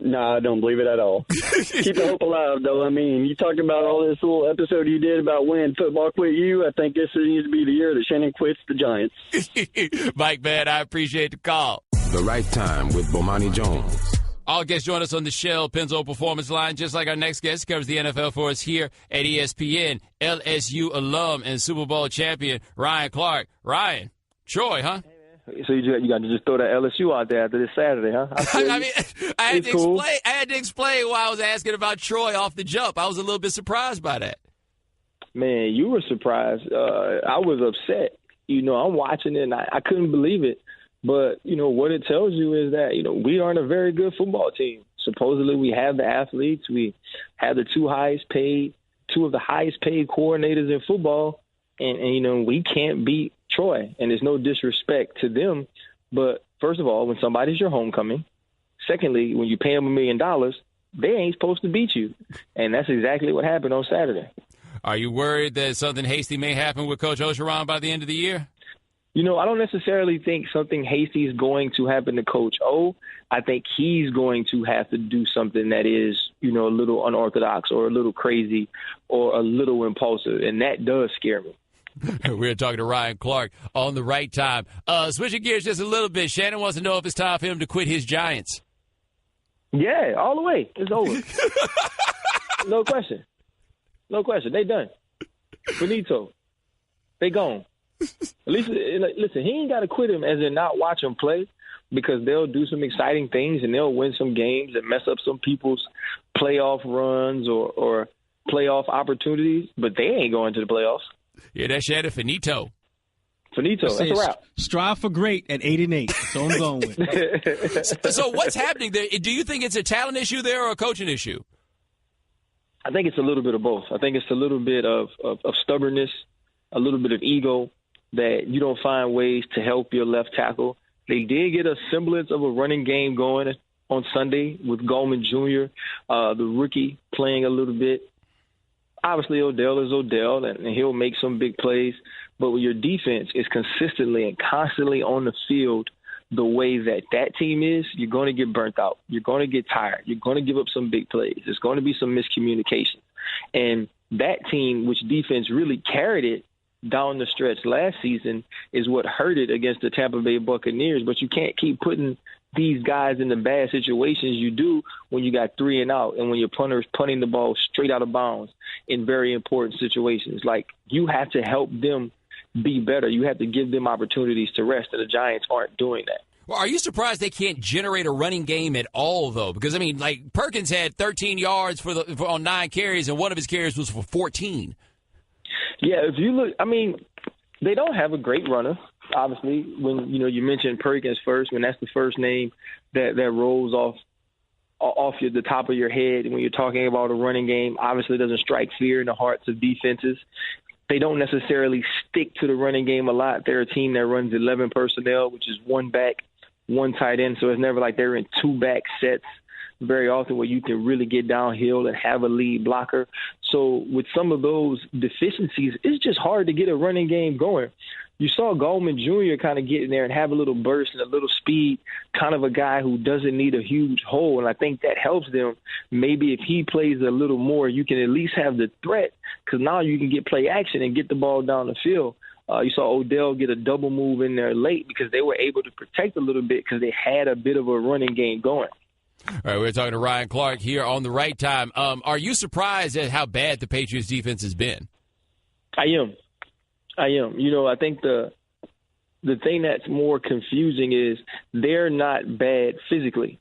No, I don't believe it at all. Keep the hope alive, though. I mean, you talked about all this little episode you did about when football quit you. I think this needs to be the year that Shannon quits the Giants. Mike, man, I appreciate the call. The Right Time with Bomani Jones. All guests join us on the Shell Pennzoil Performance Line, just like our next guest covers the NFL for us here at ESPN, LSU alum and Super Bowl champion Ryan Clark. Ryan, Troy, huh? So you got to just throw that LSU out there after this Saturday, huh? I had to explain why I was asking about Troy off the jump. I was a little bit surprised by that. Man, you were surprised. I was upset. I'm watching it, and I couldn't believe it. But, what it tells you is that, we aren't a very good football team. Supposedly we have the athletes. We have the two of the highest paid coordinators in football. And we can't beat Troy. And there's no disrespect to them. But first of all, when somebody's your homecoming, secondly, when you pay them $1 million, they ain't supposed to beat you. And that's exactly what happened on Saturday. Are you worried that something hasty may happen with Coach Ogeron by the end of the year? I don't necessarily think something hasty is going to happen to Coach O. I think he's going to have to do something that is, a little unorthodox or a little crazy or a little impulsive, and that does scare me. We're talking to Ryan Clark on the Right Time. Switching gears just a little bit, Shannon wants to know if it's time for him to quit his Giants. Yeah, all the way. It's over. No question. They done. Finito. They gone. At least, listen, he ain't got to quit him as in not watch him play, because they'll do some exciting things and they'll win some games and mess up some people's playoff runs or playoff opportunities, but they ain't going to the playoffs. Yeah, that's Shannon. Finito. That's a wrap. Strive for great at 8-8. That's all I'm going with. So what's happening there? Do you think it's a talent issue there or a coaching issue? I think it's a little bit of both. I think it's a little bit of stubbornness, a little bit of ego, that you don't find ways to help your left tackle. They did get a semblance of a running game going on Sunday with Goldman Jr., the rookie, playing a little bit. Obviously, Odell is Odell, and he'll make some big plays. But when your defense is consistently and constantly on the field the way that team is, you're going to get burnt out. You're going to get tired. You're going to give up some big plays. There's going to be some miscommunication. And that team, which defense really carried it down the stretch last season, is what hurt it against the Tampa Bay Buccaneers. But you can't keep putting these guys in the bad situations you do when you got 3 and out and when your punter's punting the ball straight out of bounds in very important situations. Like, you have to help them be better. You have to give them opportunities to rest, and the Giants aren't doing that. Well, are you surprised they can't generate a running game at all, though? Because, Perkins had 13 yards on 9 carries, and one of his carries was for 14. Yeah, if you look, they don't have a great runner. Obviously, when you mentioned Perkins first, when that's the first name that rolls off the top of your head when you're talking about a running game, obviously it doesn't strike fear in the hearts of defenses. They don't necessarily stick to the running game a lot. They're a team that runs 11 personnel, which is 1 back, 1 tight end. So it's never like they're in 2 back sets very often where you can really get downhill and have a lead blocker. So with some of those deficiencies, it's just hard to get a running game going. You saw Goldman Jr. kind of get in there and have a little burst and a little speed, kind of a guy who doesn't need a huge hole, and I think that helps them. Maybe if he plays a little more, you can at least have the threat, because now you can get play action and get the ball down the field. You saw Odell get a double move in there late because they were able to protect a little bit because they had a bit of a running game going. All right, we're talking to Ryan Clark here on the Right Time. Are you surprised at how bad the Patriots defense has been? I am. I think the thing that's more confusing is they're not bad physically.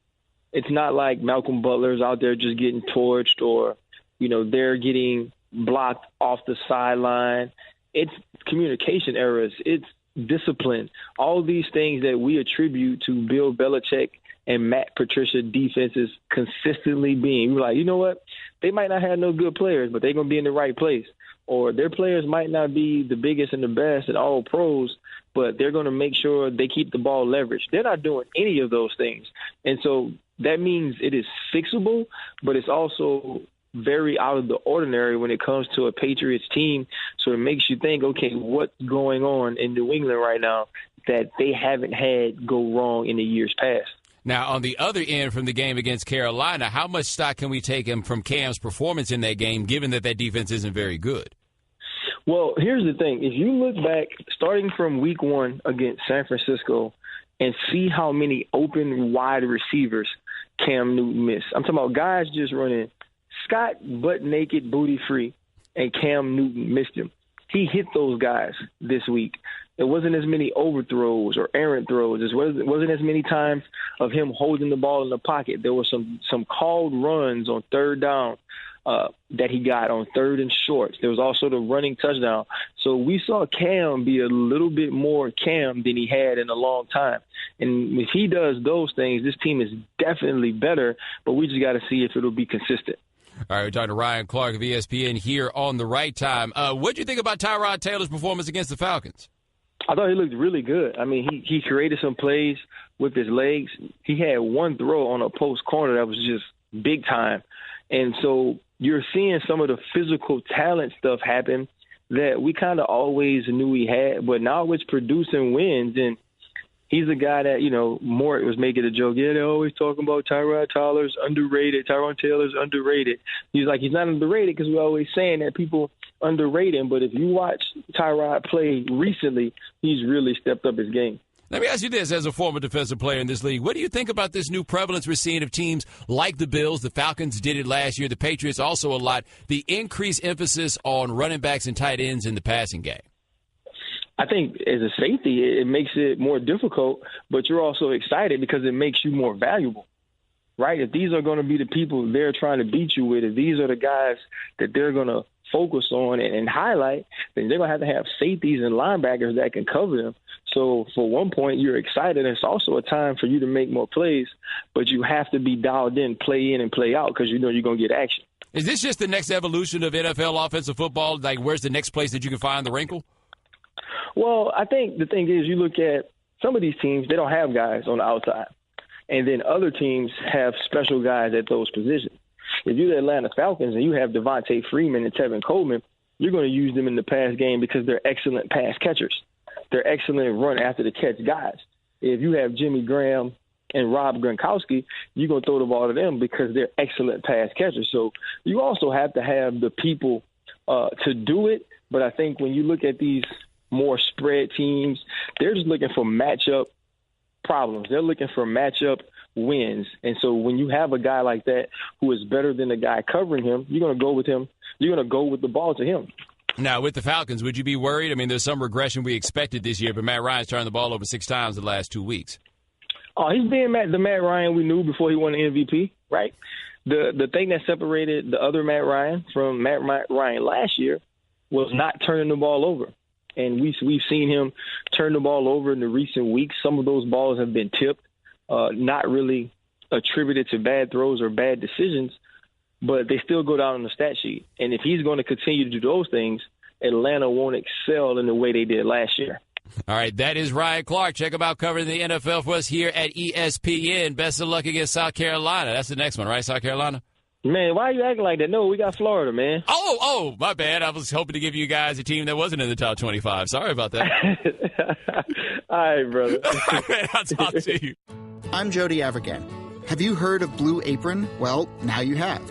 It's not like Malcolm Butler's out there just getting torched or, they're getting blocked off the sideline. It's communication errors. It's discipline. All these things that we attribute to Bill Belichick and Matt Patricia defenses consistently being. We're like, you know what? They might not have no good players, but they're going to be in the right place. Or their players might not be the biggest and the best and all pros, but they're going to make sure they keep the ball leveraged. They're not doing any of those things. And so that means it is fixable, but it's also very out of the ordinary when it comes to a Patriots team. So it makes you think, okay, what's going on in New England right now that they haven't had go wrong in the years past? Now, on the other end from the game against Carolina, how much stock can we take him from Cam's performance in that game, given that defense isn't very good? Well, here's the thing. If you look back, starting from week 1 against San Francisco, and see how many open wide receivers Cam Newton missed. I'm talking about guys just running Scott butt naked, booty free, and Cam Newton missed him. He hit those guys this week. It wasn't as many overthrows or errant throws. It wasn't as many times of him holding the ball in the pocket. There were some called runs on third down that he got on third and short. There was also the running touchdown. So we saw Cam be a little bit more Cam than he had in a long time. And if he does those things, this team is definitely better, but we just got to see if it'll be consistent. All right, we're talking to Ryan Clark of ESPN here on The Right Time. What do you think about Tyrod Taylor's performance against the Falcons? I thought he looked really good. I mean, he created some plays with his legs. He had one throw on a post corner that was just big time. And so you're seeing some of the physical talent stuff happen that we kind of always knew he had, but now it's producing wins. And he's a guy that, Mort was making a joke. Yeah, they're always talking about Tyrod Taylor's underrated. Tyrod Taylor's underrated. He's like, he's not underrated because we're always saying that people underrate him. But if you watch Tyrod play recently, he's really stepped up his game. Let me ask you this, as a former defensive player in this league, what do you think about this new prevalence we're seeing of teams like the Bills? The Falcons did it last year. The Patriots also a lot. The increased emphasis on running backs and tight ends in the passing game. I think as a safety, it makes it more difficult, but you're also excited because it makes you more valuable, right? If these are going to be the people they're trying to beat you with, if these are the guys that they're going to focus on and highlight, then they're going to have safeties and linebackers that can cover them. So for one point, you're excited. It's also a time for you to make more plays, but you have to be dialed in and play out because you know you're going to get action. Is this just the next evolution of NFL offensive football? Like, where's the next place that you can find the wrinkle? Well, I think the thing is you look at some of these teams, they don't have guys on the outside. And then other teams have special guys at those positions. If you're the Atlanta Falcons and you have Devontae Freeman and Tevin Coleman, you're going to use them in the pass game because they're excellent pass catchers. They're excellent run after the catch guys. If you have Jimmy Graham and Rob Gronkowski, you're going to throw the ball to them because they're excellent pass catchers. So you also have to have the people to do it. But I think when you look at these more spread teams, they're just looking for matchup problems. They're looking for matchup wins. And so when you have a guy like that who is better than the guy covering him, you're going to go with him. You're going to go with the ball to him. Now, with the Falcons, would you be worried? I mean, there's some regression we expected this year, but Matt Ryan's turned the ball over 6 times the last 2 weeks. Oh, he's being the Matt Ryan we knew before he won the MVP, right? The thing that separated the other Matt Ryan from Matt Ryan last year was not turning the ball over. And we've seen him turn the ball over in the recent weeks. Some of those balls have been tipped, not really attributed to bad throws or bad decisions, but they still go down on the stat sheet. And if he's going to continue to do those things, Atlanta won't excel in the way they did last year. All right, that is Ryan Clark. Check him out covering the NFL for us here at ESPN. Best of luck against South Carolina. That's the next one, right, South Carolina? Man, why are you acting like that? No, we got Florida, man. Oh, my bad. I was hoping to give you guys a team that wasn't in the top 25. Sorry about that. All right, brother. All right, I'll talk to you. I'm Jody Avirgan. Have you heard of Blue Apron? Well, now you have.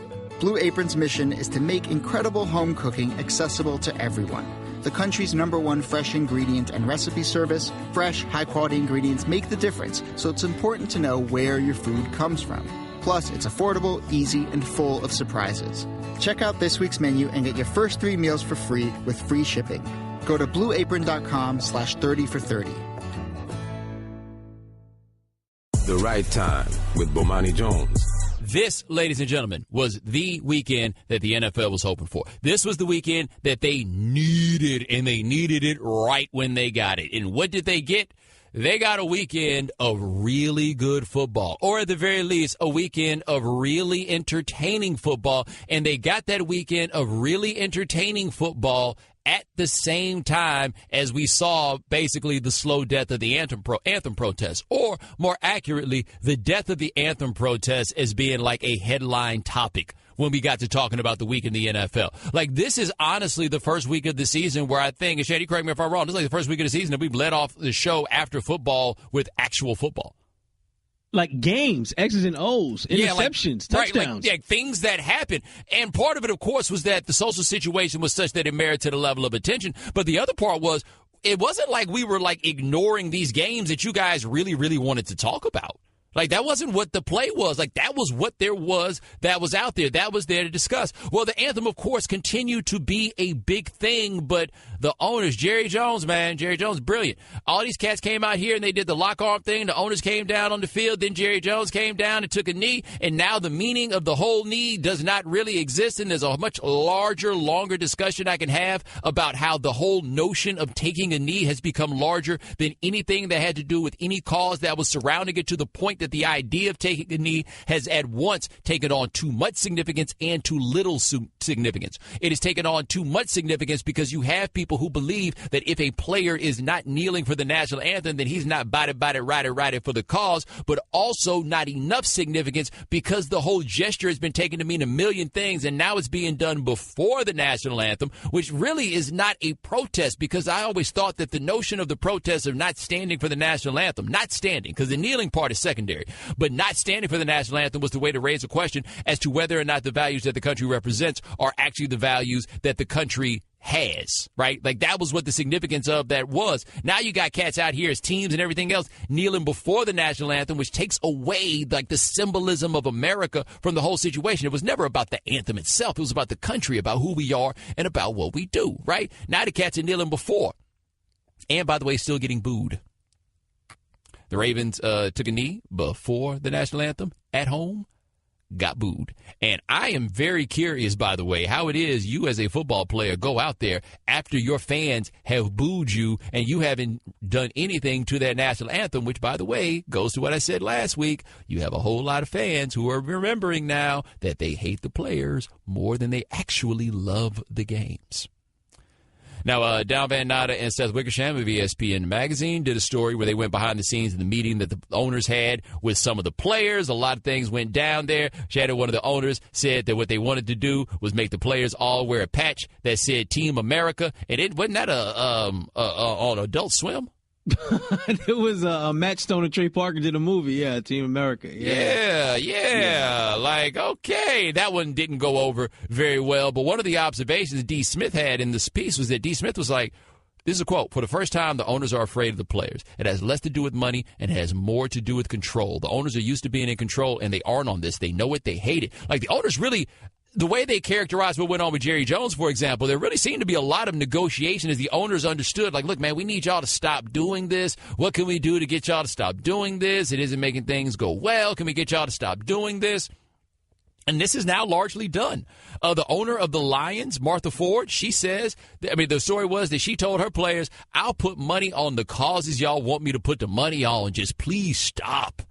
Blue Apron's mission is to make incredible home cooking accessible to everyone. The country's #1 fresh ingredient and recipe service, fresh, high-quality ingredients make the difference, so it's important to know where your food comes from. Plus, it's affordable, easy, and full of surprises. Check out this week's menu and get your first 3 meals for free with free shipping. Go to blueapron.com/30 for 30. The Right Time with Bomani Jones. This, ladies and gentlemen, was the weekend that the NFL was hoping for. This was the weekend that they needed, and they needed it right when they got it. And what did they get? they got a weekend of really good football, or at the very least, a weekend of really entertaining football. And they got that weekend of really entertaining football at the same time as we saw basically the slow death of the anthem protest, or more accurately, the death of the anthem protest as being like a headline topic when we got to talking about the week in the NFL. Like, this is honestly the first week of the season where I think, and Shady, correct me if I'm wrong, this is like the first week of the season that we've led off the show after football with actual football. Like games, X's and O's, interceptions, touchdowns. Right, things that happen. And part of it, of course, was that the social situation was such that it merited a level of attention. But the other part was, it wasn't like we were like ignoring these games that you guys really, really wanted to talk about. Like, that wasn't what the play was. Like, that was what there was that was out there. That was there to discuss. Well, the anthem, of course, continued to be a big thing, but the owners, Jerry Jones, brilliant. All these cats came out here and they did the lock arm thing. The owners came down on the field. Then Jerry Jones came down and took a knee. And now the meaning of the whole knee does not really exist. And there's a much larger, longer discussion I can have about how the whole notion of taking a knee has become larger than anything that had to do with any cause that was surrounding it, to the point that the idea of taking a knee has at once taken on too much significance and too little significance. It has taken on too much significance because you have people who believe that if a player is not kneeling for the national anthem, then he's not righted for the cause, but also not enough significance because the whole gesture has been taken to mean a million things, and now it's being done before the national anthem, which really is not a protest, because I always thought that the notion of the protest of not standing for the national anthem, not standing, because the kneeling part is secondary, but not standing for the national anthem was the way to raise a question as to whether or not the values that the country represents are actually the values that the country has, right? Like, that was what the significance of that was. Now you got cats out here as teams and everything else kneeling before the national anthem, which takes away like the symbolism of America from the whole situation. It was never about the anthem itself. It was about the country, about who we are, and about what we do, right? Now the cats are kneeling before. And by the way, still getting booed. The Ravens took a knee before the national anthem at home, got booed. And I am very curious, by the way, how it is you as a football player go out there after your fans have booed you and you haven't done anything to their national anthem, which, by the way, goes to what I said last week. You have a whole lot of fans who are remembering now that they hate the players more than they actually love the games. Now, Dal Van Natta and Seth Wickersham of ESPN Magazine did a story where they went behind the scenes in the meeting that the owners had with some of the players. A lot of things went down there. Shannon, one of the owners, said that what they wanted to do was make the players all wear a patch that said Team America. And it wasn't that on Adult Swim? It was Matt Stone and Trey Parker did a movie, Team America. Yeah. Like, okay, that one didn't go over very well. But one of the observations D. Smith had in this piece was that D. Smith was like, this is a quote, "For the first time, the owners are afraid of the players. It has less to do with money and has more to do with control. The owners are used to being in control, and they aren't on this. They know it. They hate it." Like, the owners really... The way they characterized what went on with Jerry Jones, for example, there really seemed to be a lot of negotiation as the owners understood, like, look, man, we need y'all to stop doing this. What can we do to get y'all to stop doing this? It isn't making things go well. Can we get y'all to stop doing this? And this is now largely done. The owner of the Lions, Martha Ford, she says, the story was that she told her players, I'll put money on the causes y'all want me to put the money on. Just please stop.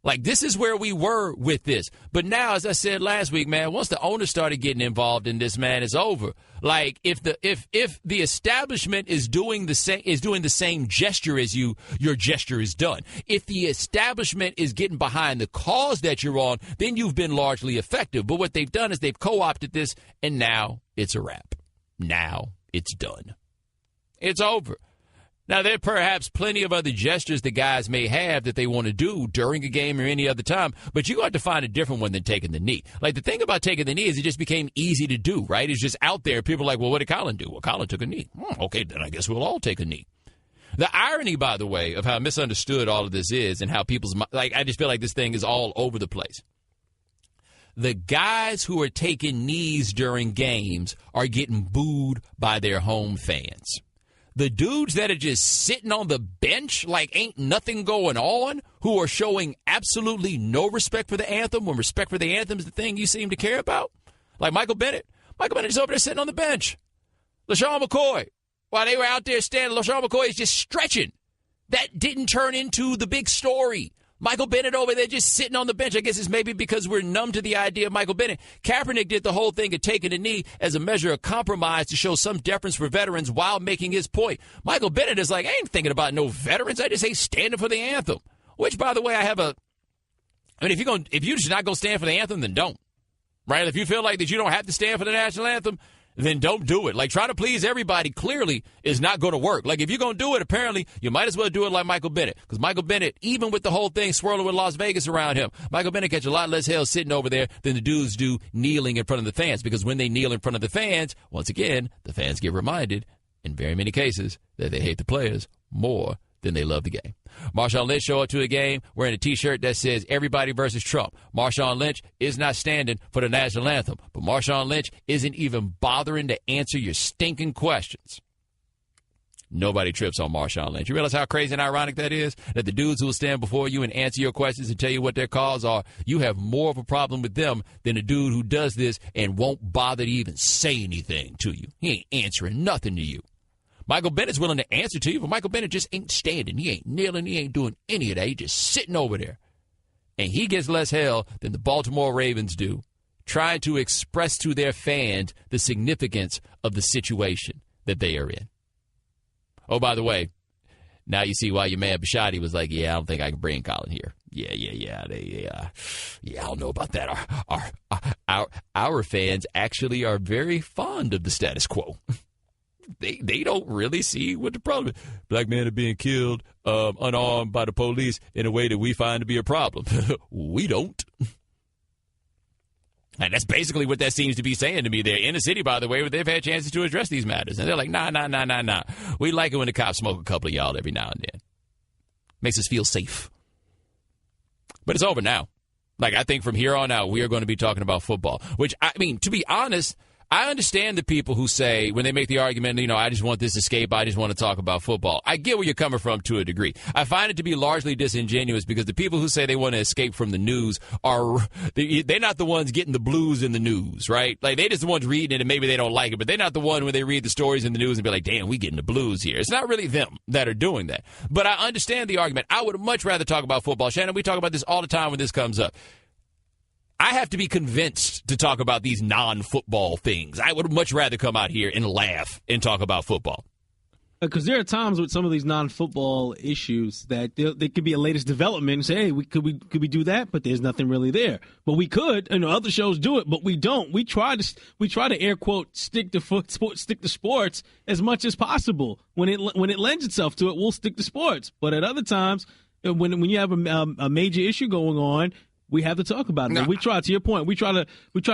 Like, this is where we were with this. But now, as I said last week, man, once the owners started getting involved in this, man, it's over. Like, if the establishment is doing the same gesture as you, your gesture is done. If the establishment is getting behind the cause that you're on, then you've been largely effective. But what they've done is they've co-opted this, and now it's a wrap. Now it's done. It's over. Now, there are perhaps plenty of other gestures that guys may have that they want to do during a game or any other time, but you're going to have to find a different one than taking the knee. Like, the thing about taking the knee is it just became easy to do, right? It's just out there. People are like, well, what did Colin do? Well, Colin took a knee. Okay, then I guess we'll all take a knee. The irony, by the way, of how misunderstood all of this is and how people's, like, I just feel like this thing is all over the place. The guys who are taking knees during games are getting booed by their home fans. The dudes that are just sitting on the bench like ain't nothing going on, who are showing absolutely no respect for the anthem when respect for the anthem is the thing you seem to care about, like Michael Bennett. Michael Bennett is over there sitting on the bench. LaShawn McCoy, while they were out there standing, LaShawn McCoy is just stretching That didn't turn into the big story. Michael Bennett over there just sitting on the bench. I guess it's maybe because we're numb to the idea of Michael Bennett. Kaepernick did the whole thing of taking a knee as a measure of compromise to show some deference for veterans while making his point. Michael Bennett is like, I ain't thinking about no veterans. I just ain't standing for the anthem. Which, by the way, if you're just not going to stand for the anthem, then don't. Right? If you feel like that you don't have to stand for the national anthem, then don't do it. Like, trying to please everybody clearly is not going to work. Like, if you're going to do it, apparently, you might as well do it like Michael Bennett. Because Michael Bennett, even with the whole thing swirling with Las Vegas around him, Michael Bennett catch a lot less hell sitting over there than the dudes do kneeling in front of the fans. Because when they kneel in front of the fans, once again, the fans get reminded, in very many cases, that they hate the players more than they love the game. Marshawn Lynch showed up to a game wearing a T-shirt that says everybody versus Trump. Marshawn Lynch is not standing for the national anthem, but Marshawn Lynch isn't even bothering to answer your stinking questions. Nobody trips on Marshawn Lynch. You realize how crazy and ironic that is? That the dudes who will stand before you and answer your questions and tell you what their calls are, you have more of a problem with them than a dude who does this and won't bother to even say anything to you. He ain't answering nothing to you. Michael Bennett's willing to answer to you, but Michael Bennett just ain't standing. He ain't kneeling. He ain't doing any of that. He's just sitting over there. And he gets less hell than the Baltimore Ravens do, trying to express to their fans the significance of the situation that they are in. Oh, by the way, now you see why your man Bisciotti was like, yeah, I don't think I can bring Colin here. Yeah, I don't know about that. Our fans actually are very fond of the status quo. They don't really see what the problem is. Black men are being killed unarmed by the police in a way that we find to be a problem. We don't. And that's basically what that seems to be saying to me. They're in the city, by the way, where they've had chances to address these matters. And they're like, nah. We like it when the cops smoke a couple of y'all every now and then. Makes us feel safe. But it's over now. Like, I think from here on out, we are going to be talking about football. Which, I mean, to be honest, I understand the people who say, when they make the argument, I just want this escape, I just want to talk about football. I get where you're coming from to a degree. I find it to be largely disingenuous because the people who say they want to escape from the news they're not the ones getting the blues in the news, right? Like, they're just the ones reading it and maybe they don't like it, but they're not the one when they read the stories in the news and be like, damn, we getting the blues here. It's not really them that are doing that. But I understand the argument. I would much rather talk about football. Shannon, we talk about this all the time when this comes up. I have to be convinced to talk about these non-football things. I would much rather come out here and laugh and talk about football. Because there are times with some of these non-football issues that they could be a latest development and say, hey, could we do that? But there's nothing really there. But we could. Other shows do it, but we don't. We try to air quote stick to sports as much as possible. When it lends itself to it, we'll stick to sports. But at other times, when you have a major issue going on, we have to talk about it. No. We try, to your point, we try to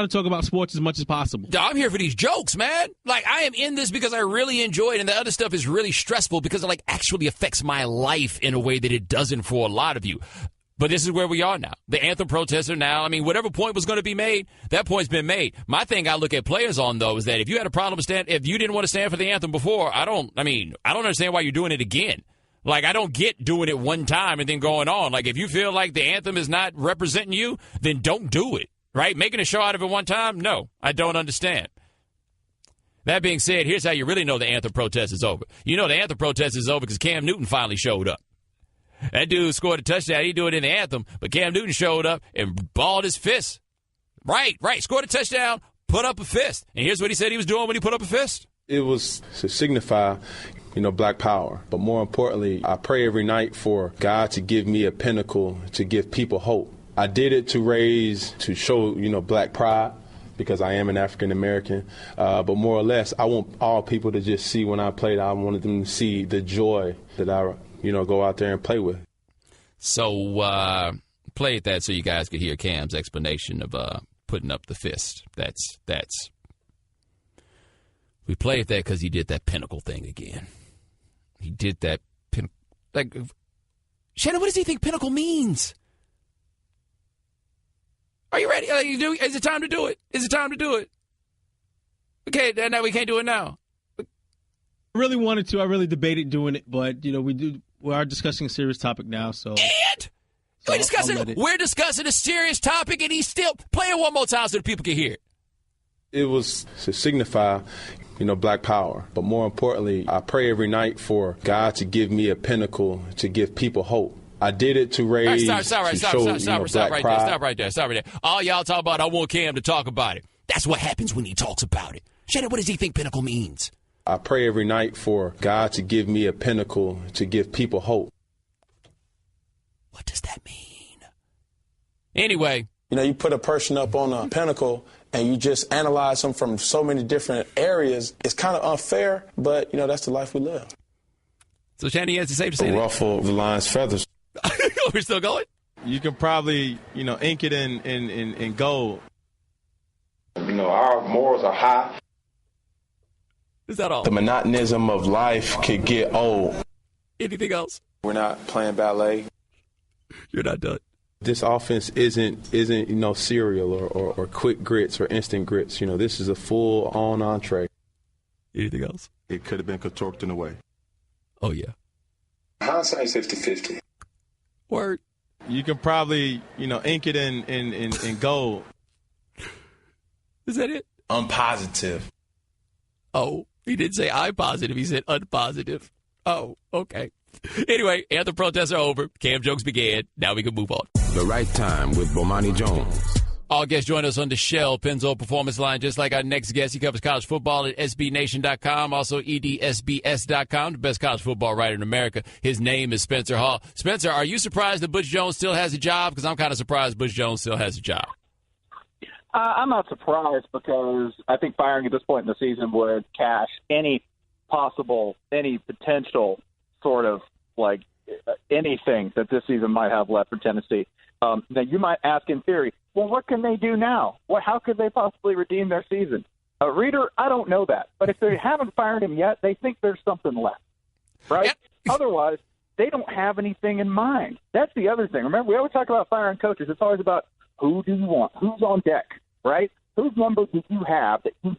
talk about sports as much as possible. I'm here for these jokes, man. Like, I am in this because I really enjoy it, and the other stuff is really stressful because it actually affects my life in a way that it doesn't for a lot of you. But this is where we are now. The anthem protests are now. I mean, whatever point was going to be made, that point's been made. My thing I look at players on, though, is that if you had a problem if you didn't want to stand for the anthem before, I don't understand why you're doing it again. Like, I don't get doing it one time and then going on. Like, if you feel like the anthem is not representing you, then don't do it, right? Making a show out of it one time? No, I don't understand. That being said, here's how you really know the anthem protest is over. You know the anthem protest is over because Cam Newton finally showed up. That dude scored a touchdown. He do it in the anthem, but Cam Newton showed up and balled his fist. Right. Scored a touchdown, put up a fist. And here's what he said he was doing when he put up a fist. It was to signify, Black power. But more importantly, I pray every night for God to give me a pinnacle to give people hope. I did it to show, Black pride because I am an African American. But more or less, I want all people to just see when I played, I wanted them to see the joy that I, go out there and play with. So played that so you guys could hear Cam's explanation of putting up the fist. That's. We played that because he did that pinnacle thing again. He did that Shannon, what does he think pinnacle means? Are you ready? Is it time to do it? Is it time to do it? Okay, now we can't do it now. I really wanted to. I really debated doing it, but we are discussing a serious topic now. So we're discussing a serious topic, and he's still play it one more time so the people can hear it. It was to signify, Black power. But more importantly, I pray every night for God to give me a pinnacle to give people hope. I did it to raise, Stop right there. All y'all talk about, I want Cam to talk about it. That's what happens when he talks about it. Shannon, what does he think pinnacle means? I pray every night for God to give me a pinnacle to give people hope. What does that mean? Anyway. You put a person up on a pinnacle and you just analyze them from so many different areas. It's kind of unfair, but, that's the life we live. So, Shannon, you have to say to say ruffle the lion's feathers. We're still going? You can probably, ink it in gold. Our morals are high. Is that all? The monotonism of life could get old. Anything else? We're not playing ballet. You're not done. This offense isn't cereal or quick grits or instant grits. This is a full-on entree. Anything else? It could have been contorted in a way. Oh, yeah. Hindsight 50-50. Word. You can probably, ink it in gold. Is that it? Unpositive. Oh, he didn't say I'm positive. He said unpositive. Oh, okay. Anyway, anthem protests are over. Cam jokes began. Now we can move on. The Right Time with Bomani Jones. All guests join us on the Shell Pennzoil Performance Line, just like our next guest. He covers college football at SBNation.com, also EDSBS.com, the best college football writer in America. His name is Spencer Hall. Spencer, are you surprised that Butch Jones still has a job? Because I'm kind of surprised Butch Jones still has a job. I'm not surprised because I think firing at this point in the season would cash any potential sort of anything that this season might have left for Tennessee. Now, you might ask in theory, well, what can they do now? How could they possibly redeem their season? Reader, I don't know that. But if they haven't fired him yet, they think there's something left, right? Yep. Otherwise, they don't have anything in mind. That's the other thing. Remember, we always talk about firing coaches. It's always about who do you want? Who's on deck, right? Whose number do you have that you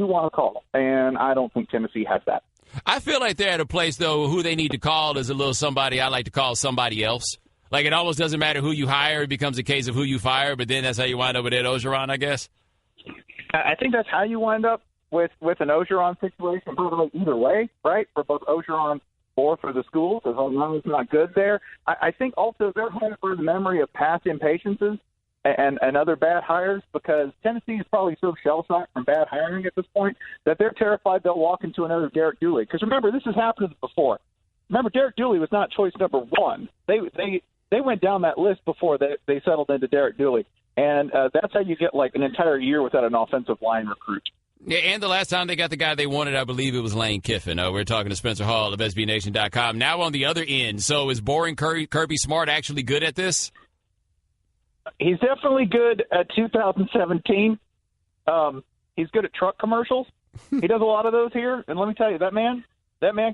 want to call? And I don't think Tennessee has that. I feel like they're at a place, though, who they need to call is a little somebody I like to call somebody else. Like, it almost doesn't matter who you hire. It becomes a case of who you fire, but then that's how you wind up with Ed Ogeron, I guess. I think that's how you wind up with an Ogeron situation, probably either way, right, for both Ogeron or for the school, because Ogeron's not good there. I think also they're hard for the memory of past impatiences and other bad hires, because Tennessee is probably so shell-shocked from bad hiring at this point that they're terrified they'll walk into another Derek Dooley. Because remember, this has happened before. Remember, Derek Dooley was not choice number one. They went down that list before they settled into Derek Dooley. And that's how you get like an entire year without an offensive line recruit. Yeah, and the last time they got the guy they wanted, I believe it was Lane Kiffin. We're talking to Spencer Hall of SBNation.com. Now on the other end, so is boring Kirby Smart actually good at this? He's definitely good at 2017. He's good at truck commercials. He does a lot of those here. And let me tell you, that man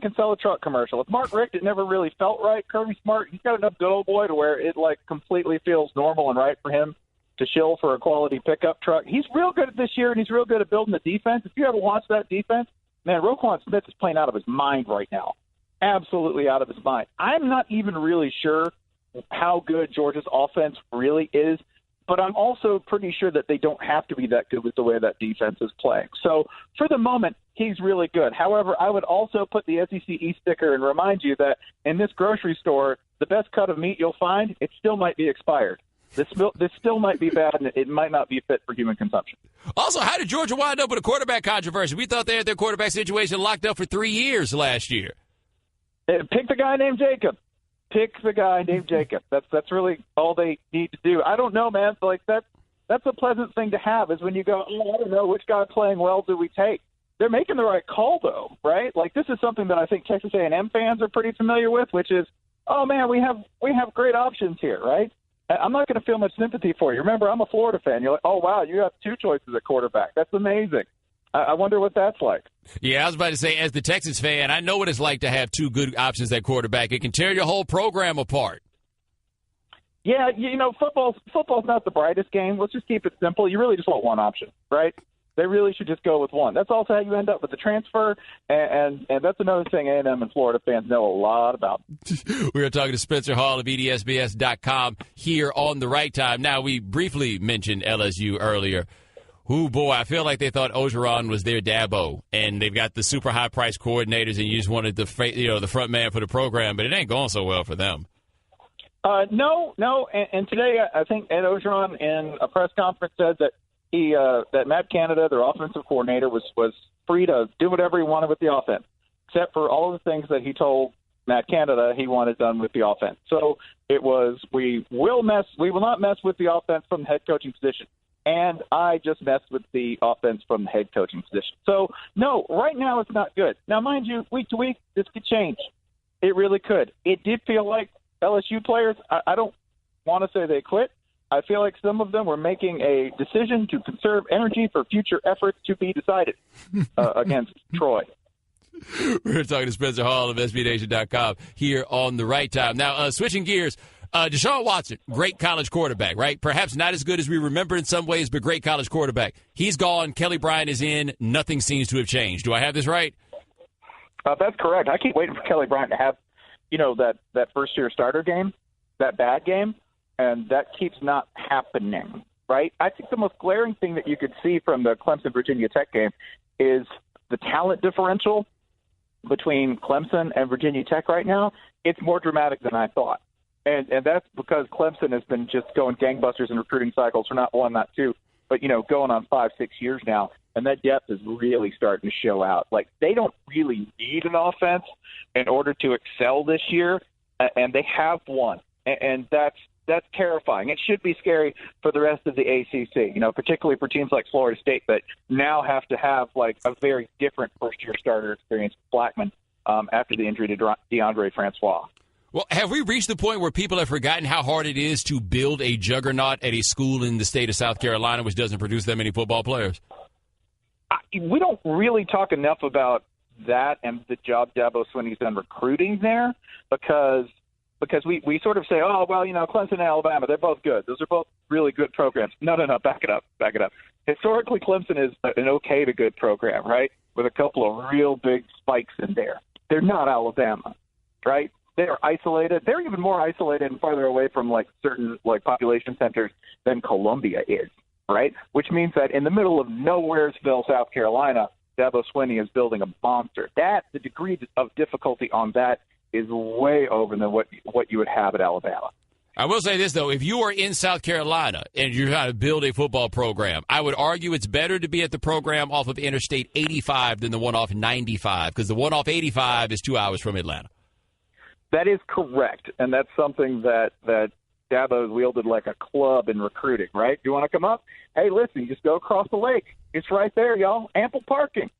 can sell a truck commercial. If Mark Richt, it never really felt right. Kirby Smart, he's got enough good old boy to where it like completely feels normal and right for him to shill for a quality pickup truck. He's real good at this year, and he's real good at building the defense. If you ever watch that defense, man, Roquan Smith is playing out of his mind right now. Absolutely out of his mind. I'm not even really sure how good Georgia's offense really is, but I'm also pretty sure that they don't have to be that good with the way that defense is playing. So for the moment, he's really good. However, I would also put the SEC East sticker and remind you that in this grocery store, the best cut of meat you'll find, it still might be expired. This still might be bad, and it might not be fit for human consumption. Also, how did Georgia wind up with a quarterback controversy? We thought they had their quarterback situation locked up for 3 years last year. Pick the guy named Jacob. That's really all they need to do. I don't know, man. Like that's a pleasant thing to have is when you go, I don't know, which guy playing well do we take? They're making the right call, though, right? Like this is something that I think Texas A&M fans are pretty familiar with, which is, oh, man, we have great options here, right? I'm not going to feel much sympathy for you. Remember, I'm a Florida fan. You're like, oh, wow, you have 2 choices at quarterback. That's amazing. I wonder what that's like. Yeah, I was about to say, as the Texas fan, I know what it's like to have 2 good options at quarterback. It can tear your whole program apart. Yeah, football's not the brightest game. Let's just keep it simple. You really just want one option, right? They really should just go with one. That's also how you end up with the transfer, and that's another thing A&M and Florida fans know a lot about. We are talking to Spencer Hall of EDSBS.com here on The Right Time. Now, we briefly mentioned LSU earlier. Ooh, boy, I feel like they thought Orgeron was their Dabo, and they've got the super high-priced coordinators, and you just wanted the front man for the program, but it ain't going so well for them. No, and today I think Ed Orgeron in a press conference said that that Matt Canada, their offensive coordinator, was free to do whatever he wanted with the offense, except for all of the things that he told Matt Canada he wanted done with the offense. So it was we will not mess with the offense from the head coaching position. And I just messed with the offense from the head coaching position. So, no, right now it's not good. Now, mind you, week to week, this could change. It really could. It did feel like LSU players, I don't want to say they quit. I feel like some of them were making a decision to conserve energy for future efforts to be decided against Troy. We're talking to Spencer Hall of SBNation.com here on The Right Time. Now, switching gears, Deshaun Watson, great college quarterback, right? Perhaps not as good as we remember in some ways, but great college quarterback. He's gone. Kelly Bryant is in. Nothing seems to have changed. Do I have this right? That's correct. I keep waiting for Kelly Bryant to have, that first-year starter game, that bad game, and that keeps not happening, right? I think the most glaring thing that you could see from the Clemson-Virginia Tech game is the talent differential between Clemson and Virginia Tech right now. It's more dramatic than I thought. And that's because Clemson has been just going gangbusters in recruiting cycles for not one, not two, but, going on 5-6 years now. And that depth is really starting to show out. Like, they don't really need an offense in order to excel this year, and they have one. And that's terrifying. It should be scary for the rest of the ACC, particularly for teams like Florida State that now have to have, like, a very different first-year starter experience with Blackman after the injury to DeAndre Francois. Well, have we reached the point where people have forgotten how hard it is to build a juggernaut at a school in the state of South Carolina which doesn't produce that many football players? We don't really talk enough about that and the job Dabo Swinney's done recruiting there because we sort of say, oh, well, Clemson and Alabama, they're both good. Those are both really good programs. No, back it up. Historically, Clemson is an okay to good program, right, with a couple of real big spikes in there. They're not Alabama, right? They're isolated. They're even more isolated and farther away from, like, certain, like, population centers than Columbia is, right? Which means that in the middle of Nowheresville, South Carolina, Dabo Swinney is building a monster. The degree of difficulty on that is way over than what you would have at Alabama. I will say this, though. If you are in South Carolina and you're trying to build a football program, I would argue it's better to be at the program off of Interstate 85 than the one off 95 because the one off 85 is 2 hours from Atlanta. That is correct, and that's something that Dabo's wielded like a club in recruiting, right? Do you want to come up? Hey, listen, just go across the lake. It's right there, y'all. Ample parking.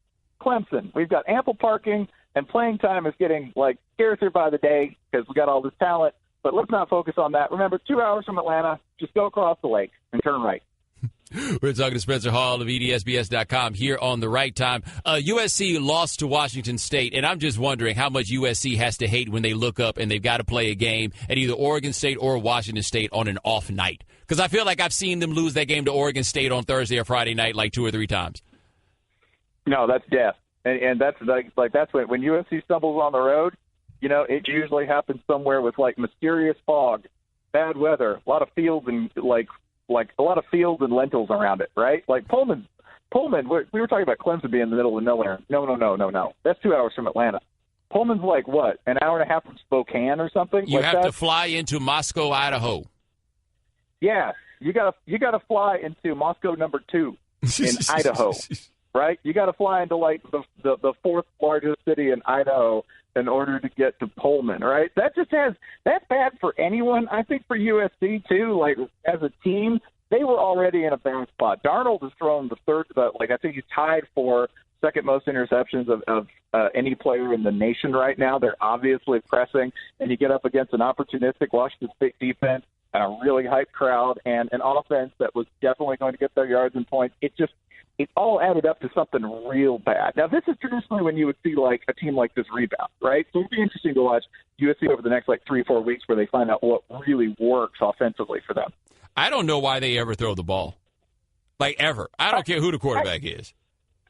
Clemson, we've got ample parking, and playing time is getting, like, scarcer by the day because we got all this talent. But let's not focus on that. Remember, 2 hours from Atlanta, just go across the lake and turn right. We're talking to Spencer Hall of EDSBS.com here on The Right Time. USC lost to Washington State, and I'm just wondering how much USC has to hate when they look up and they've got to play a game at either Oregon State or Washington State on an off night. Because I feel like I've seen them lose that game to Oregon State on Thursday or Friday night like 2 or 3 times. No, that's death. And that's like that's when USC stumbles on the road, it usually happens somewhere with, like, mysterious fog, bad weather, a lot of fields and like a lot of fields and lentils around it, right? Like Pullman. We were talking about Clemson being in the middle of nowhere. No. That's 2 hours from Atlanta. Pullman's like what, an hour and a half from Spokane or something? You like have that? to fly into Moscow, Idaho. Yeah, you gotta fly into Moscow number 2 in Idaho, right? You got to fly into, like, the fourth largest city in Idaho in order to get to Pullman, right? That's bad for anyone. I think for USC too. Like, as a team, they were already in a bad spot. Darnold has thrown I think he's tied for second most interceptions of any player in the nation right now. They're obviously pressing, and you get up against an opportunistic Washington State defense and a really hyped crowd and an offense that was definitely going to get their yards and points. It all added up to something real bad. Now, this is traditionally when you would see, like, a team like this rebound, right? So it'd be interesting to watch USC over the next, 3-4 weeks where they find out what really works offensively for them. I don't know why they ever throw the ball. Like, ever. I don't care who the quarterback is.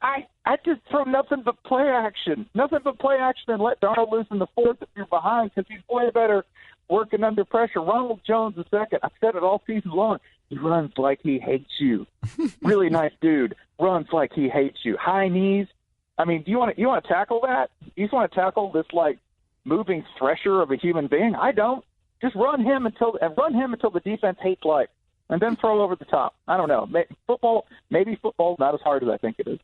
I just throw nothing but play action. Nothing but play action and let Darnold loose in the fourth if you're behind because he's way better working under pressure. Ronald Jones II, I've said it all season long, He runs like he hates you. Really nice dude. Runs like he hates you. High knees. I mean, do you want to tackle that? You just want to tackle this like moving thresher of a human being? I don't. Just run him until the defense hates life, and then throw over the top. I don't know. Maybe football's not as hard as I think it is.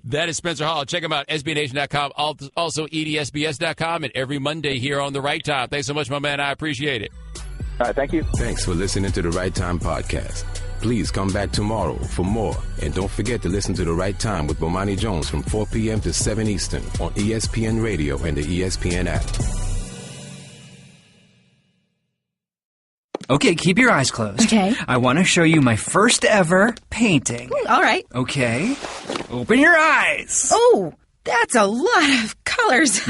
That is Spencer Hall. Check him out, SBNation.com, also EDSBS.com, and every Monday here on The Right Time. Thanks so much, my man. I appreciate it. All right, thank you. Thanks for listening to The Right Time Podcast. Please come back tomorrow for more. And don't forget to listen to The Right Time with Bomani Jones from 4 p.m. to 7 Eastern on ESPN Radio and the ESPN app. Okay, keep your eyes closed. Okay. I want to show you my first ever painting. All right. Okay. Open your eyes. Oh, that's a lot of colors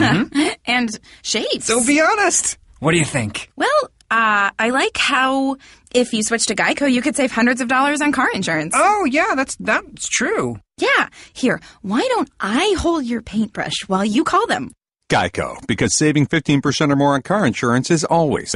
and shapes. So be honest. What do you think? Well, I like how if you switch to Geico, you could save hundreds of dollars on car insurance. Oh, yeah, that's true. Yeah. Here, why don't I hold your paintbrush while you call them? Geico, because saving 15% or more on car insurance is always a